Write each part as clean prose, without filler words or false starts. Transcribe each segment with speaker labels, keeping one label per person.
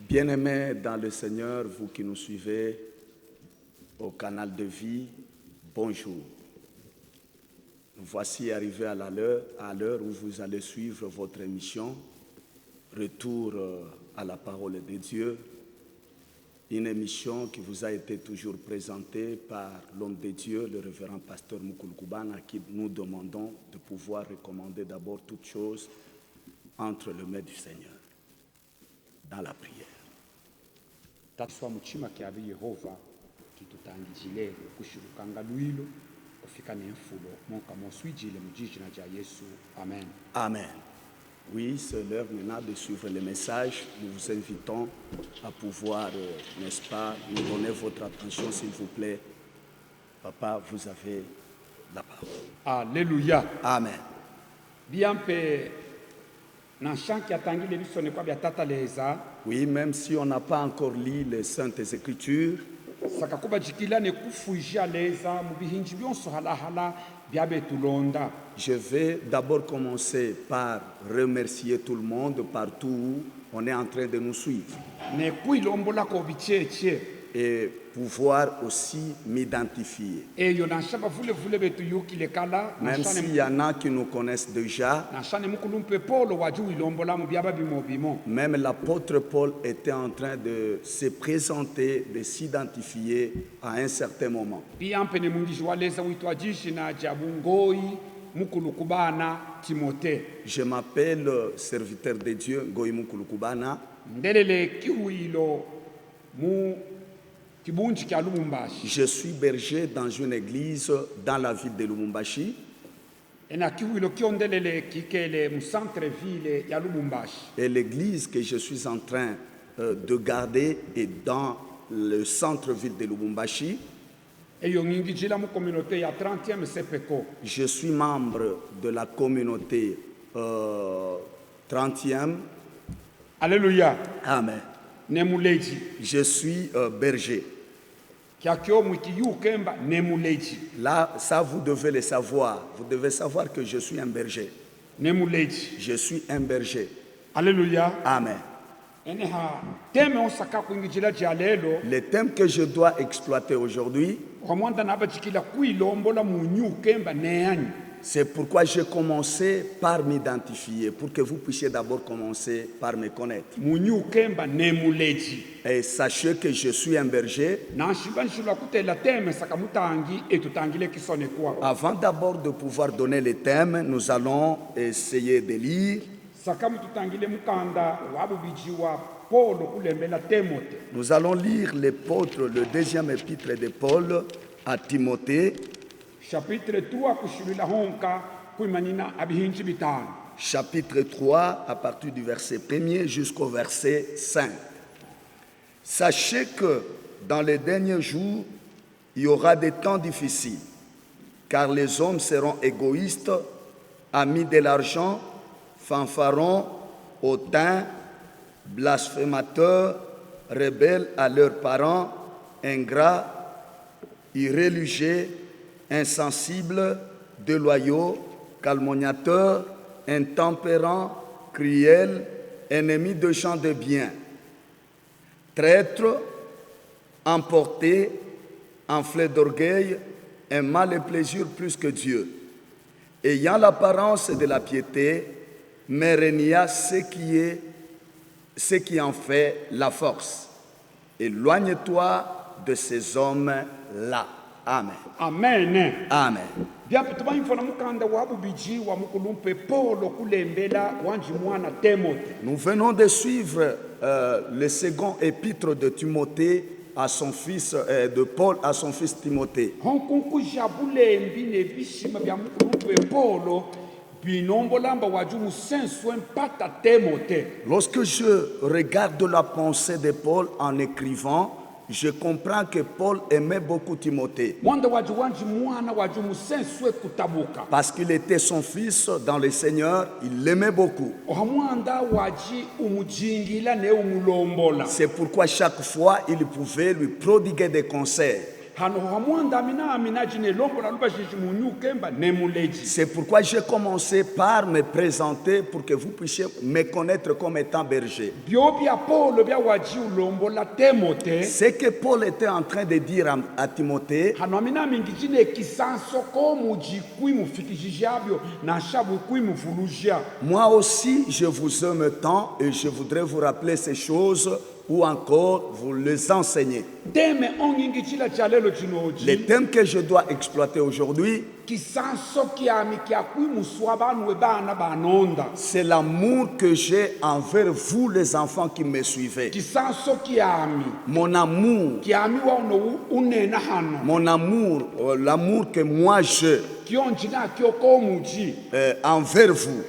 Speaker 1: Bien-aimés dans le Seigneur, vous qui nous suivez au canal de vie, bonjour. Nous voici arrivés à l'heure où vous allez suivre votre émission, Retour à la parole de Dieu, une émission qui vous a été toujours présentée par l'homme de Dieu, le révérend pasteur Mukulu Kubana, à qui nous demandons de pouvoir recommander d'abord toutes choses entre les mains du Seigneur, dans la prière.
Speaker 2: Tatuswa muchima kiavi Yehova kitutangijile kushirukanga luilo kufika nemfulo monka moswijile mujiji na ja Yesu. Amen.
Speaker 1: Amen. Oui, c'est l'heure maintenant de suivre le message. Nous vous invitons à pouvoir, n'est-ce pas, nous donner votre attention, s'il vous plaît. Papa, vous avez la parole.
Speaker 2: Alléluia.
Speaker 1: Amen.
Speaker 2: Biampe na shanki atangile bisone kwa biatata leza.
Speaker 1: Oui, même si on n'a pas encore lu les Saintes Écritures,
Speaker 2: Sakakuba jikila ne kufuija leza mubihinji byonso halahala biabe tulonda.
Speaker 1: je vais d'abord commencer par remercier tout le monde partout où on est en train de nous suivre
Speaker 2: Ne kuilombola ko bicheche.
Speaker 1: et pouvoir aussi m'identifier.
Speaker 2: Eyo na shaba vule betu yuki le kala na
Speaker 1: Même s'il y en a qui nous connaissent déjà,
Speaker 2: na shane mukulumpe polo waju ilombola mu biaba bimo.
Speaker 1: même l'apôtre Paul était en train de se présenter, de s'identifier à un certain moment.
Speaker 2: Biampe ne mungishi waleza uitwa jishi na jabungoi Mukulu Kubana Timothée.
Speaker 1: Je m'appelle serviteur de Dieu, Ngoïmou Kulukubana.
Speaker 2: Ndelele kihuilo mu kibunji kya Lubumbashi.
Speaker 1: Je suis berger dans une église dans la ville de Lubumbashi.
Speaker 2: Ena kihuilo kiondelele kikele mu centre ville ya Lubumbashi.
Speaker 1: Et l'église que je suis en train de garder est dans le centre-ville de Lubumbashi.
Speaker 2: Eyo ngingijila mu communauté ya 30e CPECO.
Speaker 1: Je suis membre de la communauté 30e.
Speaker 2: Alléluia.
Speaker 1: Amen.
Speaker 2: Nemuleji.
Speaker 1: Je suis berger.
Speaker 2: Kya kyo mwikiyu kemba nemuleji.
Speaker 1: Là, ça, vous devez le savoir. Vous devez savoir que je suis un berger.
Speaker 2: Nemuleji.
Speaker 1: Je suis un berger.
Speaker 2: Alléluia.
Speaker 1: Amen.
Speaker 2: Eneha teme osaka kuingijila jalelo.
Speaker 1: Le thème que je dois exploiter aujourd'hui,
Speaker 2: Kwamwanda nabajikila kuilombola munyu kemba neyanyi.
Speaker 1: c'est pourquoi j'ai commencé par m'identifier, pour que vous puissiez d'abord commencer par me connaître.
Speaker 2: Munyu kemba nemuleji.
Speaker 1: Et sachez que je suis un berger.
Speaker 2: Na shibanshula kutela teme sakamutangi etutangile kisone kwa.
Speaker 1: Avant d'abord de pouvoir donner le thème, nous allons essayer de lire.
Speaker 2: Sakamututangile mukanda wabubijiwa Paulo kulembela Timothée.
Speaker 1: Nous allons lire l'épître, le deuxième épître de Paul à Timothée,
Speaker 2: Chapitre 3 kushulila honka kuimanina abihinji bitano.
Speaker 1: chapitre 3, à partir du verset 1er jusqu'au verset 5. Sachez que dans les derniers jours, il y aura des temps difficiles, car les hommes seront égoïstes, amis de l'argent, fanfarons, hautains, blasphémateurs, rebelles à leurs parents, ingrats, irréligieux, insensibles, déloyaux, calomniateurs, intempérants, cruels, ennemis de gens de bien, traîtres, emportés, enflés d'orgueil, aimant le plaisir plus que Dieu, ayant l'apparence de la piété, mais renia ce qui en fait la force. Éloigne-toi de ces hommes-là. Amen.
Speaker 2: Amen.
Speaker 1: Amen.
Speaker 2: Bien tuba infona mukanda wabubijiwa mukulumpe Paulo kulembela wanji mwana Timothée.
Speaker 1: Nous venons de suivre le second épître de Timothée à son fils, de Paul à son fils Timothée.
Speaker 2: Honkunku jabulembi ne bishima bya mukulumpe Paulo binombolamba wajumu senswe mpata Timothée.
Speaker 1: Lorsque je regarde la pensée de Paul en écrivant, je comprends que Paul aimait beaucoup Timothée.
Speaker 2: Mwanda wanji mwana wajumu senswe kutabuka.
Speaker 1: Parce qu'il était son fils dans le Seigneur, il l'aimait beaucoup.
Speaker 2: Ohamwanda waji umujingila ne umulombola.
Speaker 1: C'est pourquoi chaque fois il pouvait lui prodiguer des conseils. C'est pourquoi j'ai commencé par me présenter pour que vous puissiez me connaître comme étant berger. Ce que Paul était en train de dire à Timothée, moi aussi je vous aime tant et je voudrais vous rappeler ces choses ou encore vous les enseigner. Les thèmes que je dois exploiter aujourd'hui, c'est l'amour que j'ai envers vous les enfants qui me suivez. Mon amour, l'amour que moi j'ai envers vous.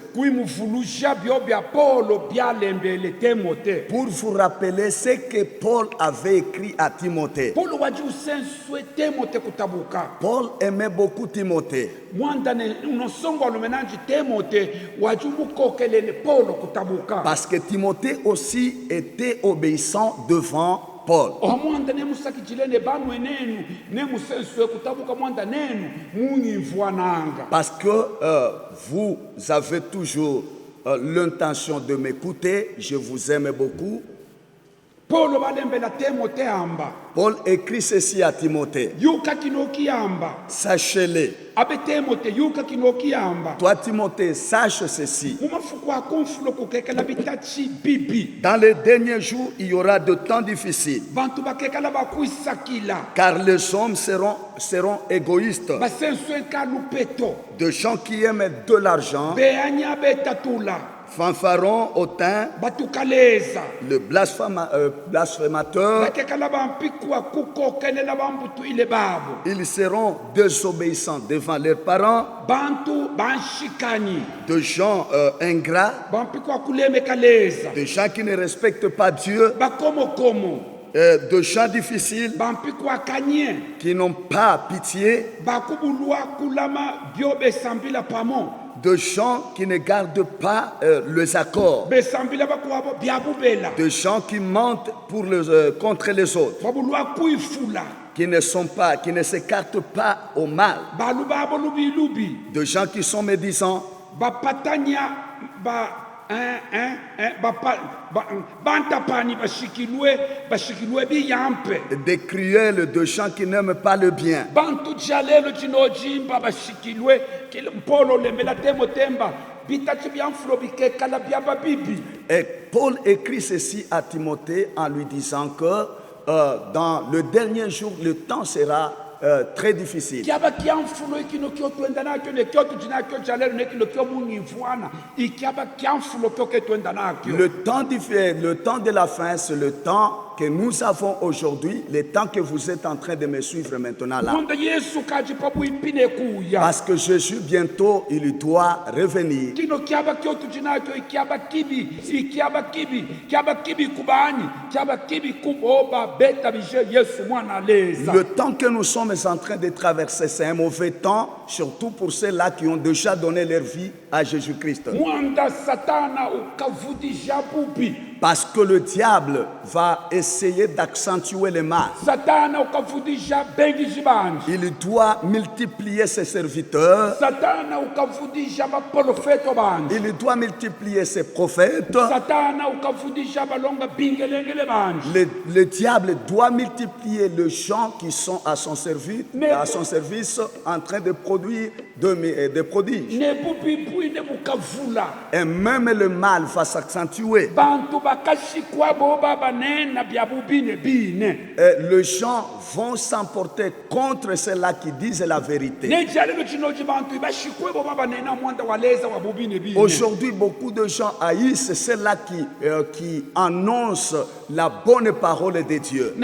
Speaker 1: Pour vous rappeler ce que Paul avait écrit à Timothée. Paul aimait beaucoup Timothée. Parce que Timothée aussi était obéissant devant Paul. Parce que vous avez toujours l'intention de m'écouter, je vous aime beaucoup. Paul écrit ceci à Timothée. Sachez-le. Toi, Timothée, sache ceci. Dans les derniers jours, il y aura de temps difficiles. Car les hommes seront égoïstes. De gens qui aiment de l'argent. Fanfarons, hautains, le blasphémateur, ils seront désobéissants devant leurs parents, de gens ingrats, de gens qui ne respectent pas Dieu, de gens difficiles, qui n'ont pas pitié, de gens qui ne gardent pas les accords, de gens qui mentent contre les autres, qui ne s'écartent pas au mal, de gens qui sont médisants, des cruels, de gens qui n'aiment pas le bien. Et Paul écrit ceci à Timothée en lui disant que dans le dernier jour, le temps sera très difficile. Le temps de la fin, c'est le temps que nous avons aujourd'hui, le temps que vous êtes en train de me suivre maintenant là. Parce que Jésus bientôt, il doit revenir. Le temps que nous sommes en train de traverser, c'est un mauvais temps, surtout pour ceux-là qui ont déjà donné leur vie à Jésus-Christ. Parce que le diable va essayer d'accentuer le mal. Il doit multiplier ses serviteurs. Il doit multiplier ses prophètes. Le diable doit multiplier les gens qui sont à son service en train de produire des prodiges. Et même le mal va s'accentuer. Les gens vont s'emporter contre ceux-là qui disent la vérité. Aujourd'hui, beaucoup de gens haïssent ceux-là qui annoncent la bonne parole de Dieu.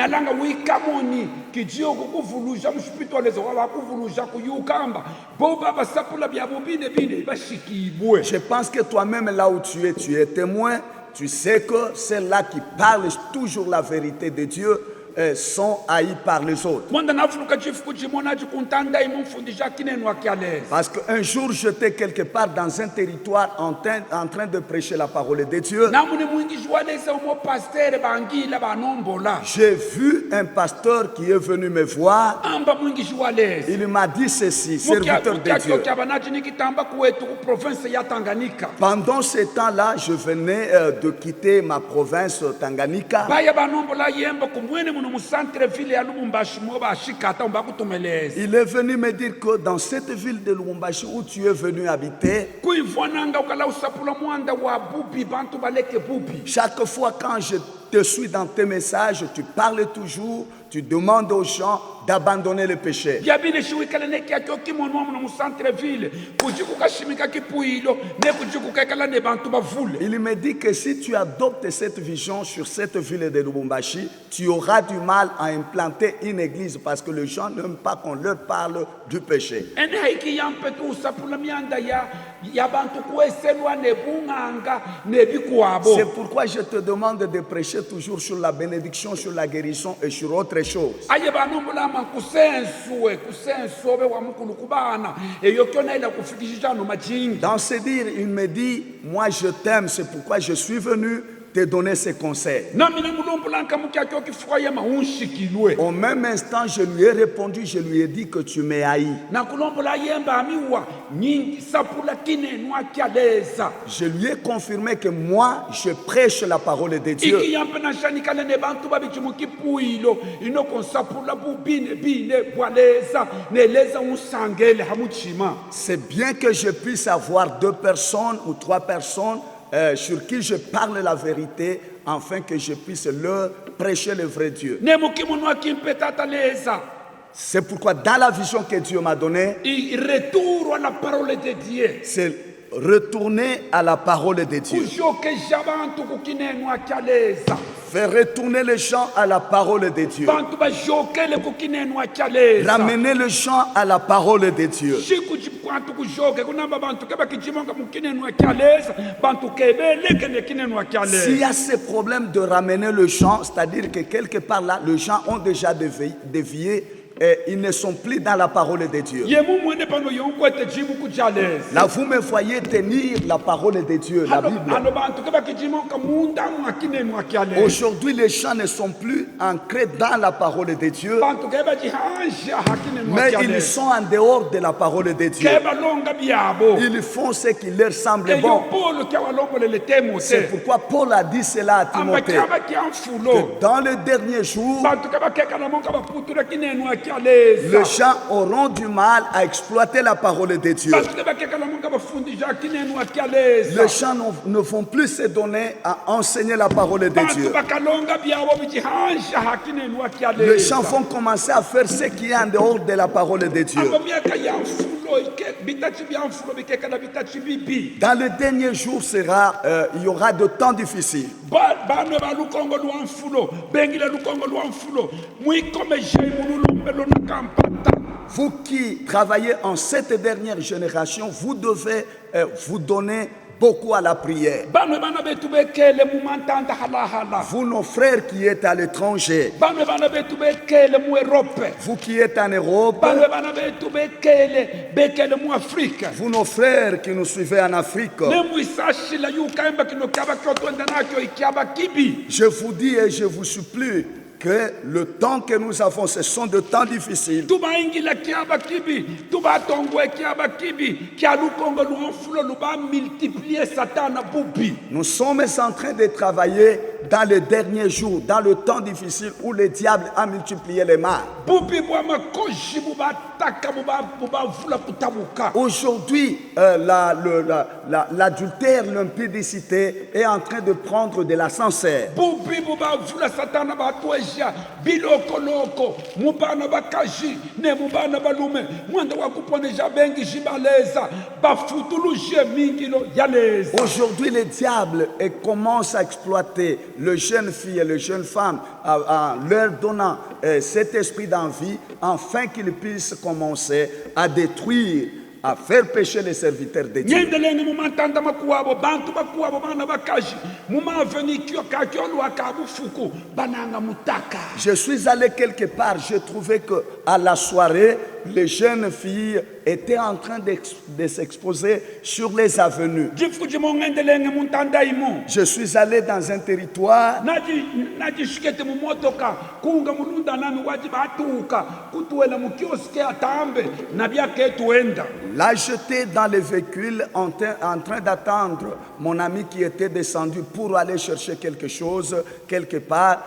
Speaker 1: Je pense que toi-même, là où tu es témoin. Tu sais que ceux-là qui parlent toujours la vérité de Dieu sont haïs par les autres. Parce qu'un jour, j'étais quelque part dans un territoire en train de prêcher la parole de Dieu. J'ai vu un pasteur qui est venu me voir. Il m'a dit ceci, serviteur de Dieu. Pendant ce temps-là, je venais de quitter ma province Tanganyika. Il est venu me dire que dans cette ville de Lubumbashi où tu es venu habiter, chaque fois quand je te suis dans tes messages, tu parles toujours, tu demandes aux gens d'abandonner le péché. Il me dit que si tu adoptes cette vision sur cette ville de Lubumbashi, tu auras du mal à implanter une église parce que les gens n'aiment pas qu'on leur parle du péché. C'est pourquoi je te demande de prêcher toujours sur la bénédiction, sur la guérison et sur autre chose. Dans ce dire, il me dit, moi je t'aime, c'est pourquoi je suis venu te donner ces conseils. Au même instant, je lui ai répondu, je lui ai dit que tu m'es haï. Je lui ai confirmé que moi, je prêche la parole de Dieu. C'est bien que je puisse avoir 2 personnes ou 3 personnes sur qui je parle la vérité, afin que je puisse leur prêcher le vrai Dieu. C'est pourquoi dans la vision que Dieu m'a donnée, c'est retourner à la parole de Dieu. Faire retourner les gens à la parole de Dieu. Ramener les gens à la parole de Dieu. S'il y a ce problème de ramener les gens, c'est-à-dire que quelque part là, les gens ont déjà dévié. Et ils ne sont plus dans la parole de Dieu. Là, vous me voyez tenir la parole de Dieu, la Bible. Aujourd'hui, les gens ne sont plus ancrés dans la parole de Dieu, mais ils sont en dehors de la parole de Dieu. Ils font ce qui leur semble bon. C'est pourquoi Paul a dit cela à Timothée, que dans les derniers jours, les gens auront du mal à exploiter la parole de Dieu. Les gens ne vont plus se donner à enseigner la parole de Dieu. Les gens vont commencer à faire ce qui est en dehors de la parole de Dieu. Dans les derniers jours, il y aura de temps difficiles. Vous qui travaillez en cette dernière génération, vous devez vous donner beaucoup à la prière. Vous, nos frères qui êtes à l'étranger, vous qui êtes en Europe, vous, nos frères qui nous suivez en Afrique, je vous dis et je vous supplie que le temps que nous avons, ce sont de temps difficiles. Nous sommes en train de travailler dans les derniers jours, dans le temps difficile où le diable a multiplié les mal. Aujourd'hui, l'adultère, l'impudicité est en train de prendre de la sincère. Aujourd'hui, le diable commence à exploiter les jeunes filles et les jeunes femmes en leur donnant cet esprit d'envie, afin qu'ils puissent commencer à détruire à faire pécher les serviteurs de Dieu.
Speaker 2: nyendelenge mumantanda makuwabo bantu bakuwabo bana bakaji mumavenikio kakiolwaka bufuku bananga mutaka.
Speaker 1: Je suis allé quelque part, j'ai trouvé que à la soirée, les jeunes filles étaient en train de s'exposer sur les avenues.
Speaker 2: jifuji mongendelenge muntanda imo
Speaker 1: Je suis allé dans un territoire,
Speaker 2: naji shikete mumotoka kunga mulunda nami waji batuka kutuela mukioske atambe na byake tuenda.
Speaker 1: là j'étais dans le véhicule en train d'attendre mon ami qui était descendu pour aller chercher quelque chose quelque part,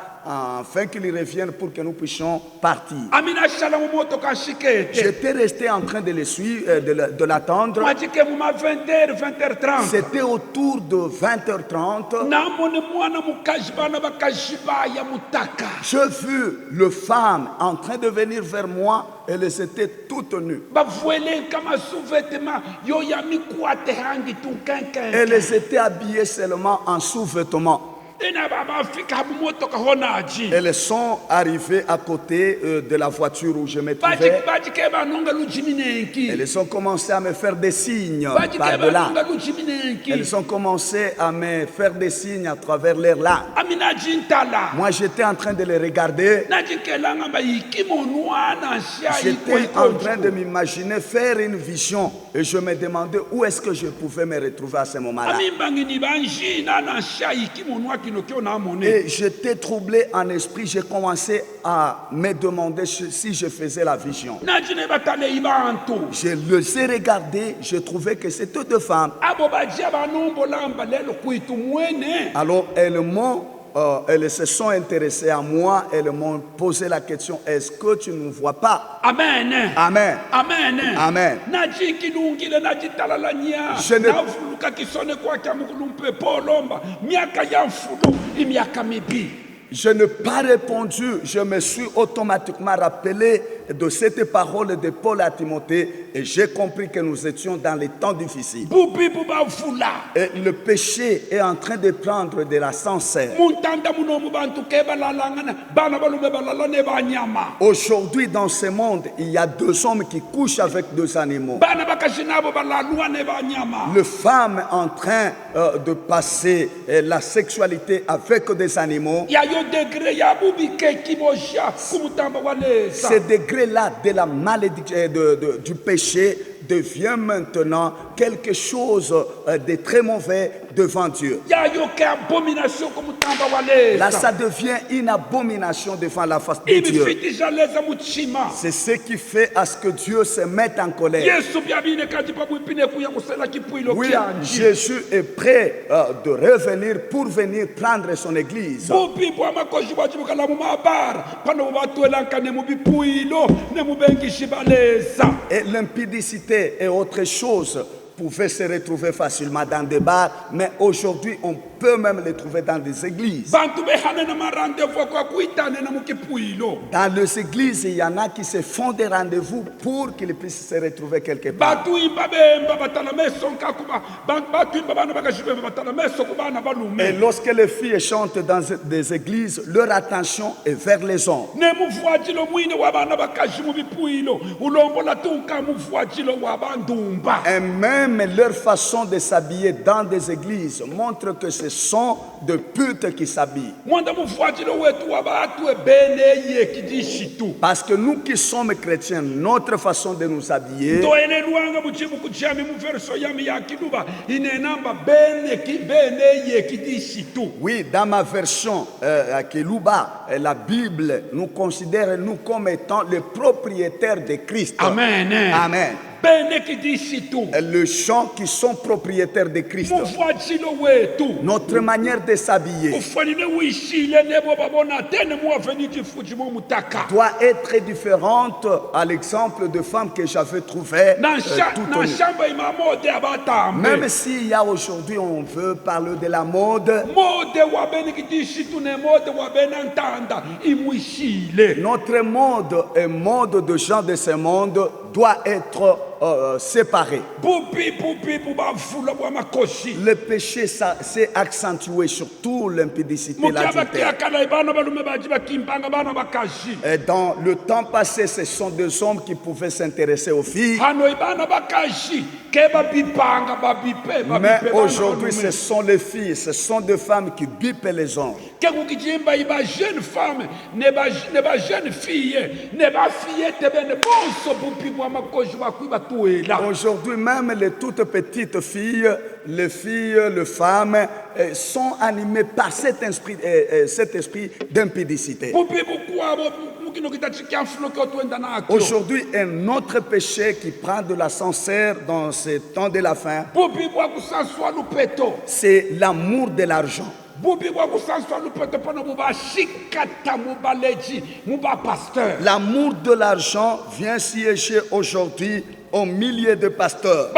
Speaker 1: afin qu'il revienne pour que nous puissions partir.
Speaker 2: amina shala mumotoka shikete
Speaker 1: J'étais resté en train de le suivre, de l'attendre.
Speaker 2: wajike muma 20h 20h30
Speaker 1: C'était autour de 20h30.
Speaker 2: namone mwana mukaji bana bakaji baya mutaka.
Speaker 1: J'ai vu les femmes en train de venir vers moi. Elles étaient toutes nues.
Speaker 2: bavuele kama sous-vêtement yo ya mikwate hangi tunkenken
Speaker 1: Elles étaient habillées seulement en sous-vêtements.
Speaker 2: ina babafika mumotoka honaji
Speaker 1: Elles sont arrivées à côté de la voiture où je me trouvais.
Speaker 2: bajike banonga lujiminenki
Speaker 1: Elles ont commencé à me faire des signes
Speaker 2: bajike
Speaker 1: par-delà.
Speaker 2: banonga lujiminenki
Speaker 1: Elles ont commencé à me faire des signes à travers leurs larmes.
Speaker 2: amina jintala
Speaker 1: Moi, j'étais en train de les regarder.
Speaker 2: najikelanga bayikimo nuana shia
Speaker 1: J'étais en train de m'imaginer faire une vision. Et je me demandais où est-ce que je pouvais me retrouver à ce moment-là.
Speaker 2: amimbangi banji nana shia ikimo nua kinokio na amone
Speaker 1: Et j'étais troublé en esprit. J'ai commencé à me demander si je faisais la vision.
Speaker 2: najine batale ibantu
Speaker 1: Je les ai regardés. Je trouvais que c'était deux femmes.
Speaker 2: abo bajia banombolamba lelo kuitu mwene
Speaker 1: Alors elles se sont intéressées à moi. Elles m'ont posé la question, est-ce que tu ne vois pas?
Speaker 2: amen
Speaker 1: Amen.
Speaker 2: amen
Speaker 1: Amen.
Speaker 2: najikilungile najitalalanya
Speaker 1: Je ne-
Speaker 2: navuluka kisone kwake amukulumpe polomba miaka ya mfulu imiaka mibi.
Speaker 1: Je n'ai pas répondu. Je me suis automatiquement rappelé de cette parole de Paul à Timothée et j'ai compris que nous étions dans les temps difficiles.
Speaker 2: bubi bubavula
Speaker 1: Et le péché est en train de prendre de la sincère.
Speaker 2: muntanda munomu bantu ke balalangana bana balume balalane banyama
Speaker 1: Aujourd'hui, dans ce monde, il y a deux hommes qui couchent avec deux animaux.
Speaker 2: bana bakashinabo balaluane banyama
Speaker 1: Les femmes en train de passer la sexualité avec des animaux.
Speaker 2: yayo degre ya bubi ke kibosha kumutamba walesa
Speaker 1: Ce degré-là de la malédiction, du péché devient maintenant quelque chose de très mauvais devant Dieu.
Speaker 2: yayo ke abomination kumutamba
Speaker 1: Là,
Speaker 2: walesa
Speaker 1: ça devient une abomination devant la face de Dieu.
Speaker 2: ibifitisha leza muchima
Speaker 1: C'est ce qui fait à ce que Dieu se mette en colère.
Speaker 2: yesu byabine kati pabwipine kuya kusela kipuilo
Speaker 1: Oui,
Speaker 2: kyanji
Speaker 1: Jésus est prêt de revenir pour venir prendre son église.
Speaker 2: bubi bwa makoshi bwajibukala mu mabara pano batwelankane mu bipuilo ne mubengishi balesa
Speaker 1: Et l'impudicité et autre chose pouvaient se retrouver facilement dans des bars, mais aujourd'hui, on peut même les trouver dans des églises.
Speaker 2: bantu behane na marandevous kwa kuitane na mukipuilo
Speaker 1: Dans les églises, il y en a qui se font des rendez-vous pour qu'ils puissent se retrouver quelque part.
Speaker 2: batu imba bemba batala meso nkakuba batu imba bana bakashibemba batala meso kubana
Speaker 1: Et
Speaker 2: balume
Speaker 1: lorsque les filles chantent dans des églises, leur attention est vers les hommes.
Speaker 2: ne muvuajilo mwine wa bana bakashi mu bipuilo ulombola tunka muvuajilo wa bandumba
Speaker 1: Et même leur façon de s'habiller dans des églises montre que ce sont de putes qui s'habillent.
Speaker 2: mwanda muvuajilo wetu wa batu ebene yekidishitu
Speaker 1: Parce que nous qui sommes chrétiens, notre façon de nous habiller,
Speaker 2: toenelwanga muchibuku chami mu verso yami ya kiduba inenamba bene yekidishitu
Speaker 1: oui, dans ma version à Keluba, la Bible nous considère nous comme étant les propriétaires de Christ.
Speaker 2: amen
Speaker 1: Amen.
Speaker 2: bene kidishitu
Speaker 1: Les gens qui sont propriétaires de Christ.
Speaker 2: muvuajilo wetu
Speaker 1: Notre manière de s'habiller
Speaker 2: ufanile wishile nebo babona tene muaveniti fuji mo mutaka
Speaker 1: doit être différente à l'exemple de femmes que j'avais trouvées toutes
Speaker 2: na
Speaker 1: nues.
Speaker 2: shamba imamode abatambe
Speaker 1: Même s'il y a aujourd'hui, on veut parler de la mode,
Speaker 2: mode wa bene kidishitu ne mode wa bene ntanda imwishile
Speaker 1: notre mode et mode de gens de ce monde doit être séparés.
Speaker 2: bubi pour bavula bwa makoshi
Speaker 1: Le péché s'est accentué sur tout l'impudicité, l'adultère. Et dans le temps passé, ce sont des hommes qui pouvaient s'intéresser aux filles. Mais aujourd'hui, ce sont les filles, ce sont des femmes qui bipent les anges. Aujourd'hui, même les toutes petites filles, les femmes sont animées par cet esprit d'impudicité. Aujourd'hui, un autre péché qui prend de l'ascenseur dans ce temps de la fin, c'est l'amour de l'argent. L'amour de l'argent vient siéger aujourd'hui au milieu de pasteurs.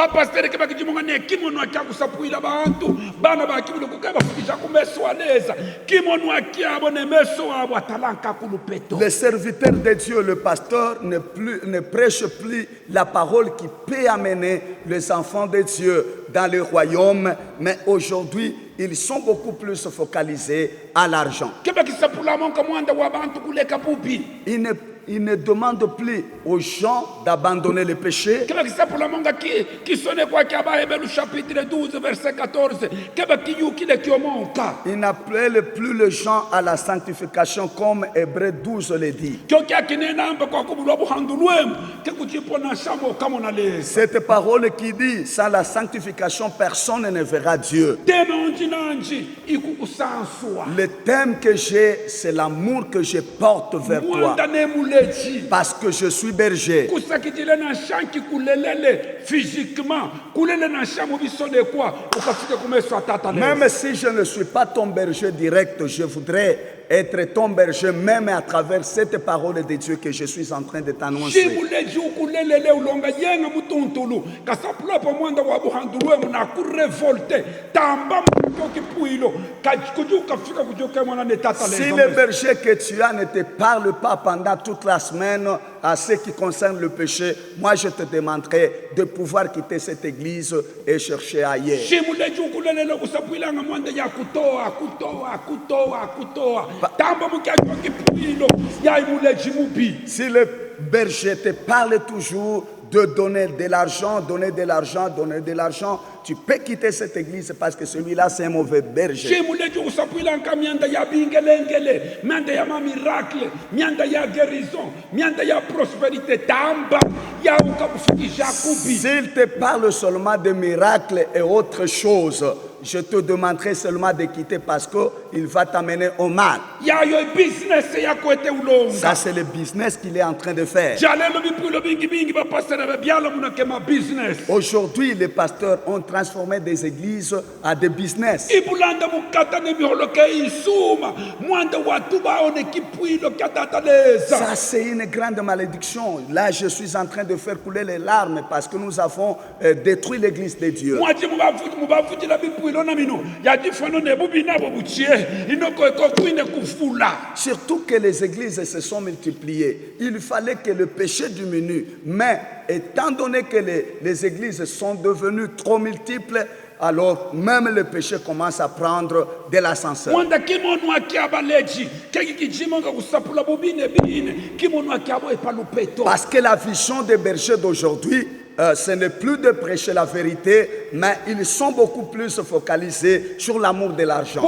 Speaker 1: Les serviteurs de Dieu, le pasteur, ne prêche plus la parole qui peut amener les enfants de Dieu dans le royaume, mais aujourd'hui, ils sont beaucoup plus focalisés à l'argent. Il ne demande plus aux gens d'abandonner le péché. Il n'appelle plus les gens à la sanctification comme Hébreux 12 le dit. Cette parole qui dit, sans la sanctification, personne ne verra Dieu. Le thème que j'ai, c'est l'amour que je porte vers toi. Parce que je suis berger. Même si je ne suis pas ton berger direct, je voudrais être ton berger, même à travers cette parole de Dieu que je suis en train de t'annoncer. Si le berger que tu as ne te parle pas pendant toute la semaine à ce qui concerne le péché, moi je te demanderai de pouvoir quitter cette église et chercher ailleurs. Si le berger te parle toujours de donner de l'argent, tu peux quitter cette église parce que celui-là c'est un mauvais berger. S'il te parle seulement de miracles et autre chose, je te demanderai seulement de quitter parce qu'il va t'amener au mal. Ça, c'est le business qu'il est en train de faire. Aujourd'hui, les pasteurs ont transformé des églises à des business. Ça, c'est une grande malédiction. Là, je suis en train de faire couler les larmes parce que nous avons détruit l'église de Dieu. Surtout que les églises se sont multipliées. Il fallait que le péché diminue. Mais étant donné que les églises sont devenues trop multiples, alors même le péché commence à prendre de l'ascenseur. Parce que la vision des bergers d'aujourd'hui, ce n'est plus de prêcher la vérité, mais ils sont beaucoup plus focalisés sur l'amour de l'argent.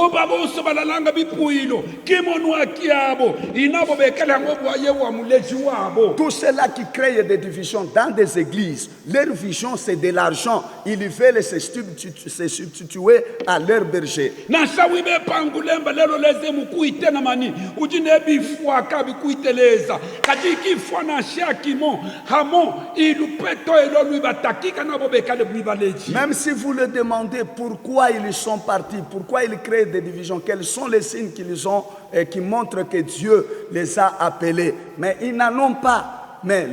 Speaker 1: Tout cela qui crée des divisions dans des églises, leur vision c'est de l'argent. Ils veulent se substituer à leur berger. Même si vous le demandez pourquoi ils sont partis, pourquoi ils créent des divisions, quels sont les signes qu'ils ont et qui montrent que Dieu les a appelés, mais ils n'en ont pas. mais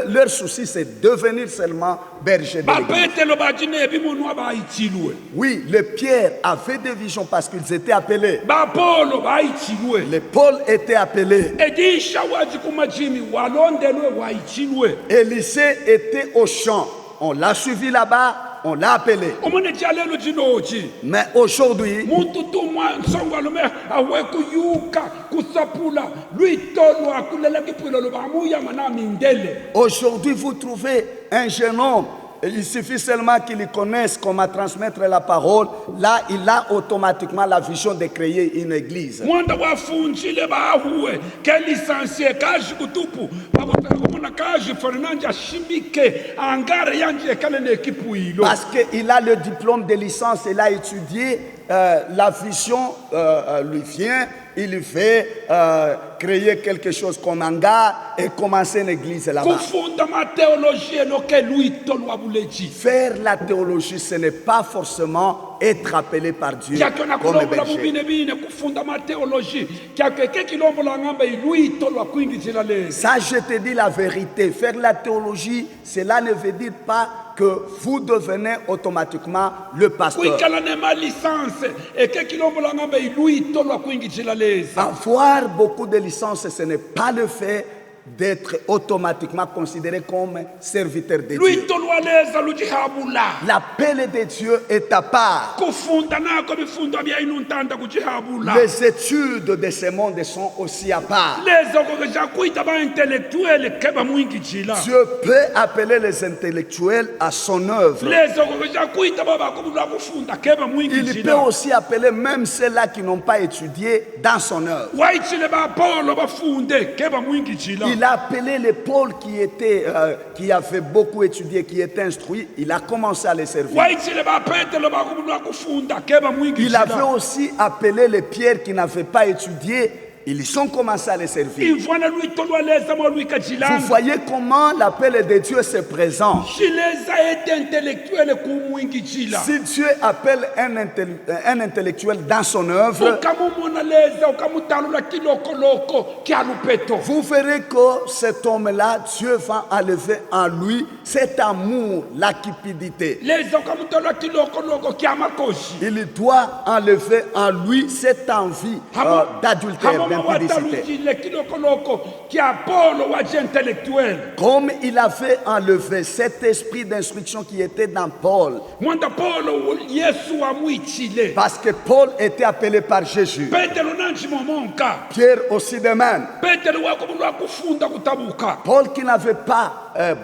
Speaker 1: leur souci, c'est devenir seulement berger de l'église.
Speaker 2: bapetelo bajinebi munhu abayichilwe
Speaker 1: Oui, les Pierre avaient des visions parce qu'ils étaient appelés.
Speaker 2: bapolo bayichilwe
Speaker 1: Les Paul étaient appelés.
Speaker 2: edisha waji kumajimi walondelwe wayichilwe
Speaker 1: Élisée était au champ. On l'a suivi là-bas, on l'a appelé.
Speaker 2: umone jalelo jinoji
Speaker 1: Mais aujourd'hui,
Speaker 2: muntu tumwa nsongwalume awekuyuka kusapula lwitolo akulela kiphilo lobamuyama na mindele
Speaker 1: aujourd'hui, vous trouvez un jeune homme. Il suffit seulement qu'il connaisse comment transmettre la parole. Là, il a automatiquement la vision de créer une église.
Speaker 2: mwanda wafunjile bahuwe ke lisansie kaji kutupu bakotakomona kaji fernanja shimike angare yanje kale nekipu ilo
Speaker 1: Parce qu'il a le diplôme de licence, il a étudié, la vision lui vient, il fait créer quelque chose comme un gars et commencer une église là-bas.
Speaker 2: kufunda mateologie loke lwitolo wabuleji
Speaker 1: Faire la théologie, ce n'est pas forcément être appelé par Dieu
Speaker 2: kyakona
Speaker 1: comme
Speaker 2: kulombola
Speaker 1: berger.
Speaker 2: bubinebine kufunda mateologie kyakeke kilombola ngamba ilwitolo wakwingizila lezi
Speaker 1: Ça, je te dis la vérité. Faire la théologie, cela ne veut dire pas que vous devenez automatiquement le pasteur.
Speaker 2: kwikala nemalisanse eke kilombola ngamba ilwitolo wakwingizila lezi
Speaker 1: Avoir beaucoup de licences, ce n'est pas le fait d'être automatiquement considéré comme serviteur de Dieu.
Speaker 2: lwitolo waleza lujihabula
Speaker 1: L'appel de Dieu est à part.
Speaker 2: kufunda nako bifundo byayinuntanda kujihabula
Speaker 1: Les études de ce monde sont aussi à part.
Speaker 2: lezo kokeja kuita baintelektuele keba mwingijila
Speaker 1: Dieu peut appeler les intellectuels à son œuvre.
Speaker 2: lezo kokeja kuita babakobula kufunda keba
Speaker 1: Il peut
Speaker 2: mwingijila
Speaker 1: aussi appeler même ceux-là qui n'ont pas étudié dans son œuvre.
Speaker 2: waichile bapolo bafunde keba mwingijila
Speaker 1: Il a appelé les Paul qui avaient beaucoup étudié, qui étaient instruits. Il a commencé à les servir.
Speaker 2: waichile bapetelo bakobula kufunda keba
Speaker 1: Il avait
Speaker 2: mwingijila
Speaker 1: aussi appelé les Pierre qui n'avaient pas étudié. Ils ont commencé à les servir.
Speaker 2: ivwana lwitolo waleza
Speaker 1: Vous
Speaker 2: mwalwikajilanga
Speaker 1: voyez comment l'appel de Dieu se présente.
Speaker 2: shileza ete intelektuele kumwingijila
Speaker 1: Si Dieu appelle un intellectuel dans son œuvre,
Speaker 2: ukamumona leza ukamutalula kilokoloko kya lupeto
Speaker 1: vous verrez que cet homme-là, Dieu va enlever en lui cet amour, la cupidité.
Speaker 2: leza ukamutalula kilokoloko kya makoshi
Speaker 1: Il doit enlever en lui cette envie d'adultère, d'impudicité.
Speaker 2: watalujile kilokoloko kya polo waje intelektuele
Speaker 1: Comme il avait enlevé cet esprit d'instruction qui était dans Paul,
Speaker 2: mwanda polo yesu wamwichile
Speaker 1: parce que Paul était appelé par Jésus.
Speaker 2: petelo nanjimomonka
Speaker 1: Pierre aussi de même.
Speaker 2: petelo wakobulwa kufunda kutabuka
Speaker 1: Paul qui n'avait pas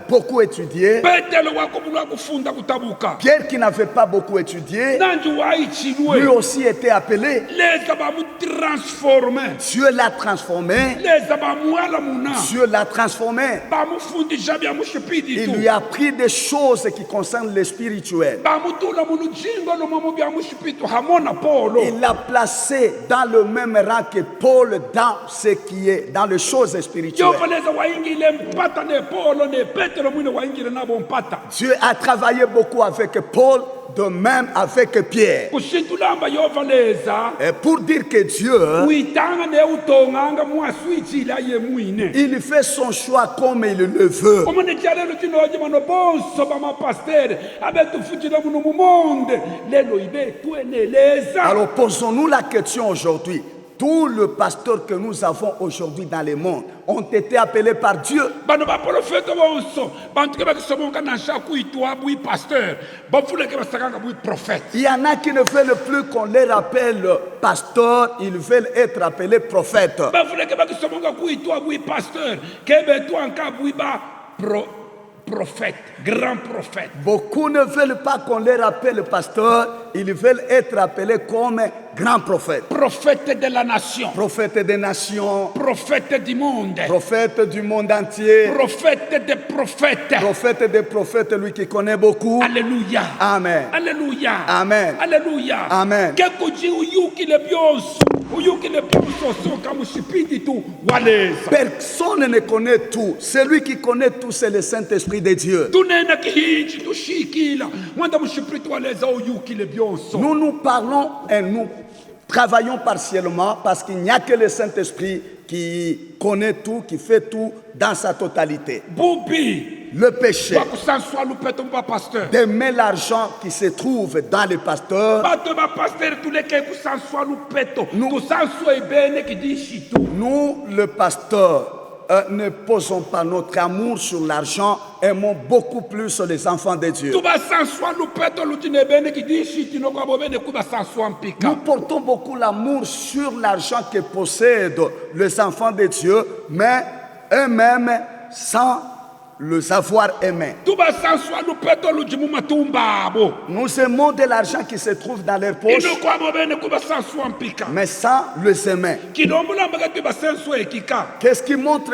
Speaker 1: beaucoup étudié,
Speaker 2: petelo wakobulwa kufunda kutabuka
Speaker 1: Pierre qui n'avait pas beaucoup étudié,
Speaker 2: nanji
Speaker 1: lui
Speaker 2: waichilwe
Speaker 1: aussi était appelé.
Speaker 2: leza bamutransforme
Speaker 1: Dieu l'a transformé.
Speaker 2: leza bamwala muna
Speaker 1: Dieu l'a transformé.
Speaker 2: bamufundisha bya mushipidi
Speaker 1: Il
Speaker 2: tu
Speaker 1: lui a appris des choses qui concernent le spirituel.
Speaker 2: bamutula mulujingo lomomo bya mushipitu hamona polo
Speaker 1: Il l'a placé dans le même rang que Paul dans ce qui est dans les choses spirituelles.
Speaker 2: yovaleza waingile mpata ne polo ne petelo mwine waingile nabo mpata
Speaker 1: Dieu a travaillé beaucoup avec Paul, de même avec Pierre.
Speaker 2: kushintulamba yovaleza
Speaker 1: Et pour dire que Dieu,
Speaker 2: uitanga ne utonganga mwaswichila ye mwine
Speaker 1: il fait son choix comme il le veut.
Speaker 2: omone jalelo chinoje mano bonso bamapastere abetufutila muno mumonde lelo ibe tueneleza
Speaker 1: Alors posons-nous la question aujourd'hui. Tous les pasteurs que nous avons aujourd'hui dans le monde ont été appelés par Dieu.
Speaker 2: bano baprofeta bonso bantu ke bakisomonga na sha kuitwa bui pasteur bafuleke basakanga bui prophète
Speaker 1: Il y en a qui ne veulent plus qu'on les appelle pasteur, ils veulent être appelés prophètes.
Speaker 2: bafuleke bakisomonga kuitwa bui pasteur kebe twanka bui ba prophète grand prophète
Speaker 1: Beaucoup ne veulent pas qu'on les appelle pasteur, ils veulent être appelés comme grands prophètes.
Speaker 2: prophète de la nation
Speaker 1: Prophètes des nations,
Speaker 2: prophète du monde
Speaker 1: prophètes du monde entier,
Speaker 2: prophète des prophètes
Speaker 1: prophète des prophètes, lui qui connaît beaucoup.
Speaker 2: alléluia
Speaker 1: Amen.
Speaker 2: alléluia
Speaker 1: Amen.
Speaker 2: alléluia
Speaker 1: Amen.
Speaker 2: kekuji uyukile byonso soka mushipidi tu waleza
Speaker 1: Personne ne connaît tout. Celui qui connaît tout, c'est le Saint-Esprit de Dieu.
Speaker 2: tunena kihinji tushikila mwanda mushipidi waleza uyukile byonso
Speaker 1: Nous nous parlons et nous travaillons partiellement parce qu'il n'y a que le Saint-Esprit qui connaît tout, qui fait tout dans sa totalité.
Speaker 2: bubi
Speaker 1: Le péché,
Speaker 2: wakusanswa lupeto mba pasteur
Speaker 1: d'aimer l'argent qui se trouve dans les pasteurs.
Speaker 2: bato bapasteur tuleke kusanswa lupeto kusanswa ebene kidi shitu.
Speaker 1: Nous, le pasteur, ne posons pas notre amour sur l'argent, aimons beaucoup plus les enfants de Dieu.
Speaker 2: Tubasanswa lupeto lutine ebene kidi shitu no kwa bobene kubasanswa mpika.
Speaker 1: Nous portons beaucoup l'amour sur l'argent que possèdent les enfants de Dieu, mais eux-mêmes sans les avoir aimés.
Speaker 2: Tubasanswa lupeto lujimu matumba abo.
Speaker 1: Nous aimons de l'argent qui se trouve dans leurs poches,
Speaker 2: Ino kwa bobene kubasanswa mpika.
Speaker 1: mais sans les aimer.
Speaker 2: Kidombula mbaga tubasanswa ekika.
Speaker 1: Qu'est-ce qui montre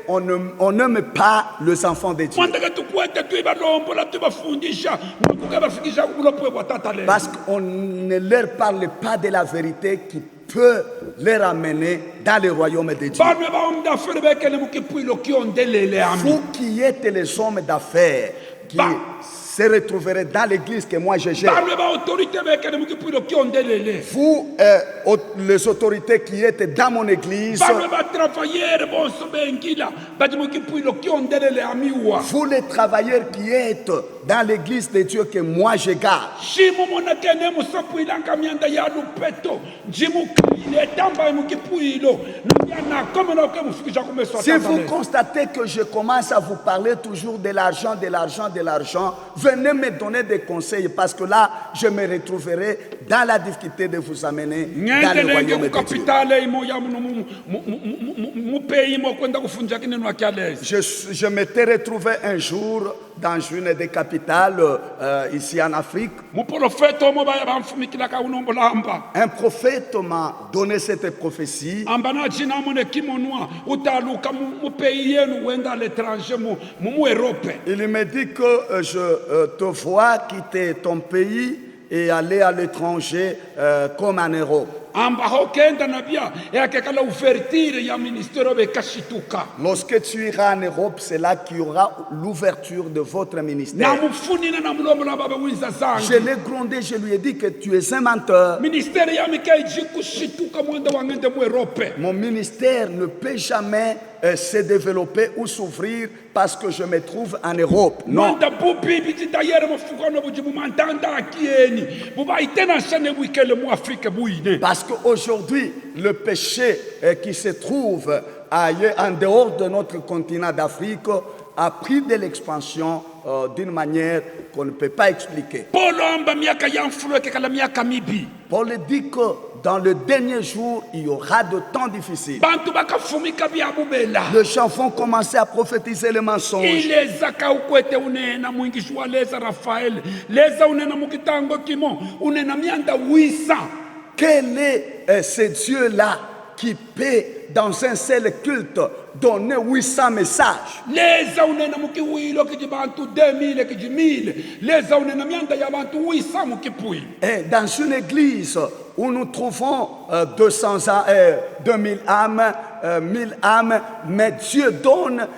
Speaker 1: qu'on n'aime pas les enfants de Dieu?
Speaker 2: Mwandaka tukwete tuibalombola tubafundisha mwakuka bafikisha kulopo kwa tata le.
Speaker 1: Parce qu'on ne leur parle pas de la vérité qui peut les ramener dans le royaume de Dieu.
Speaker 2: Banwe ba homme d'affaires bekele mukipuilo kiondelele ami.
Speaker 1: Vous qui êtes les hommes d'affaires qui se retrouveraient dans l'église que moi je gère,
Speaker 2: Banwe ba autorité bekele mukipuilo kiondelele.
Speaker 1: vous, les autorités qui êtes dans mon église,
Speaker 2: Banwe ba travailleur bonso bengila badi mukipuilo kiondelele ami wa.
Speaker 1: vous les travailleurs qui êtes dans l'église de Dieu que moi je garde,
Speaker 2: Shimo mona kene musapuila kamianda ya lupeto. Jimu kaile tamba mukipuilo. Nuyana comme na ke mufikisha kumeswa
Speaker 1: si
Speaker 2: tata
Speaker 1: vous
Speaker 2: le.
Speaker 1: constatez que je commence à vous parler toujours de l'argent, de l'argent, de l'argent, venez me donner des conseils parce que là, je me retrouverai dans la difficulté de vous amener dans le royaume de Dieu.
Speaker 2: Kapitale imo ya mu pays mo kwenda kufunja kineno akyalezi.
Speaker 1: Je m'étais retrouvé un jour dans une des capitales ici en Afrique.
Speaker 2: Mu prophète omo ba bamfumikila ka unombolamba.
Speaker 1: Un prophète m'a donné cette prophétie.
Speaker 2: Amba na jina mone kimonwa utaluka mu pays yenu wenda à l'étranger mu Europe.
Speaker 1: Il me dit que je te vois quitter ton pays et aller à l'étranger comme en Europe.
Speaker 2: Amba hokenda na bia yake kala ouverture ya ministère be kashituka.
Speaker 1: Lorsque tu iras en Europe, c'est là qu'il y aura l'ouverture de votre
Speaker 2: Na
Speaker 1: ministère.
Speaker 2: mufuni na mulombola baba winza zangu.
Speaker 1: Je l'ai grondé, je lui ai dit que tu es un menteur.
Speaker 2: Ministère ya mikai jikushituka mwenda wangende mu Europe.
Speaker 1: Mon ministère ne peut jamais se développer ou s'ouvrir parce que je me trouve en Europe. Non.
Speaker 2: Mwanda bubi biti tayere mufukano bujimu mantanda akieni. Buba itena shane wikele mu Afrique buine.
Speaker 1: Parce qu'aujourd'hui, le péché qui se trouve ailleurs, en dehors de notre continent d'Afrique a pris de l'expansion d'une manière qu'on ne peut pas expliquer.
Speaker 2: Polo amba miaka ya mfulo kekala miaka mibi.
Speaker 1: Paul dit que dans le dernier jour, il y aura de temps difficiles.
Speaker 2: Bantu bakafumika bya bubela.
Speaker 1: Les gens vont commencer à prophétiser les mensonges.
Speaker 2: Ileza ka ukwete unena mwingishi wa leza Rafael. Leza unena mukitango kimo. Unena mianda wisa.
Speaker 1: Quel est ce Dieu-là qui peut, dans un seul culte, donner 800 messages?
Speaker 2: Leza unena mukiwilo kiji bantu 2000 kiji 1000. Leza unena mianda ya bantu wisa mukipuilo.
Speaker 1: Et dans une église où nous trouvons 200 âmes, 2000 âmes, 1000 âmes, mais Dieu donne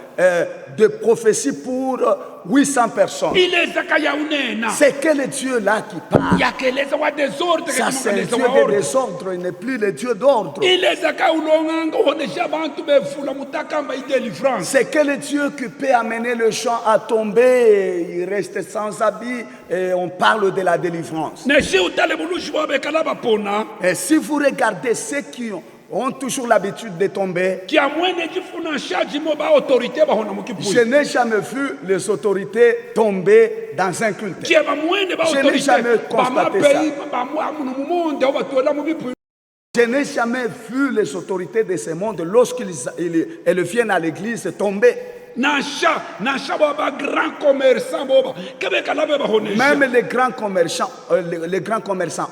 Speaker 1: des prophéties pour 800 personnes.
Speaker 2: Ileza kaya unena.
Speaker 1: C'est quel Dieu-là qui parle?
Speaker 2: Yakeleza wa désordre
Speaker 1: Ça, c'est un
Speaker 2: leza
Speaker 1: Dieu
Speaker 2: wa
Speaker 1: de
Speaker 2: ordre.
Speaker 1: désordre, il n'est plus le Dieu d'ordre.
Speaker 2: Ileza ka ulonganga uhonesha bantu befula mutakamba idelivrance.
Speaker 1: C'est quel Dieu qui peut amener le champ à tomber, il reste sans habit, et on parle de la délivrance.
Speaker 2: Neshi utale bulushi wa bekala bapona.
Speaker 1: Et si vous regardez ceux qui ont toujours l'habitude de tomber,
Speaker 2: Kia mwene jifuna shaji mo ba autorité ba hona
Speaker 1: je
Speaker 2: mukipuilo.
Speaker 1: n'ai jamais vu les autorités tomber dans un culte.
Speaker 2: Kia ba mwene ba
Speaker 1: Je n'ai
Speaker 2: autorité
Speaker 1: jamais
Speaker 2: ba ma
Speaker 1: constaté
Speaker 2: pays ba mu monde ba tuela mu bipu.
Speaker 1: Je n'ai jamais vu les autorités de ce monde, lorsqu'elles viennent à l'église, tomber.
Speaker 2: Nasha ba grand commerçant boba. Kebe kala be ba honesha.
Speaker 1: Même les grands commerçants,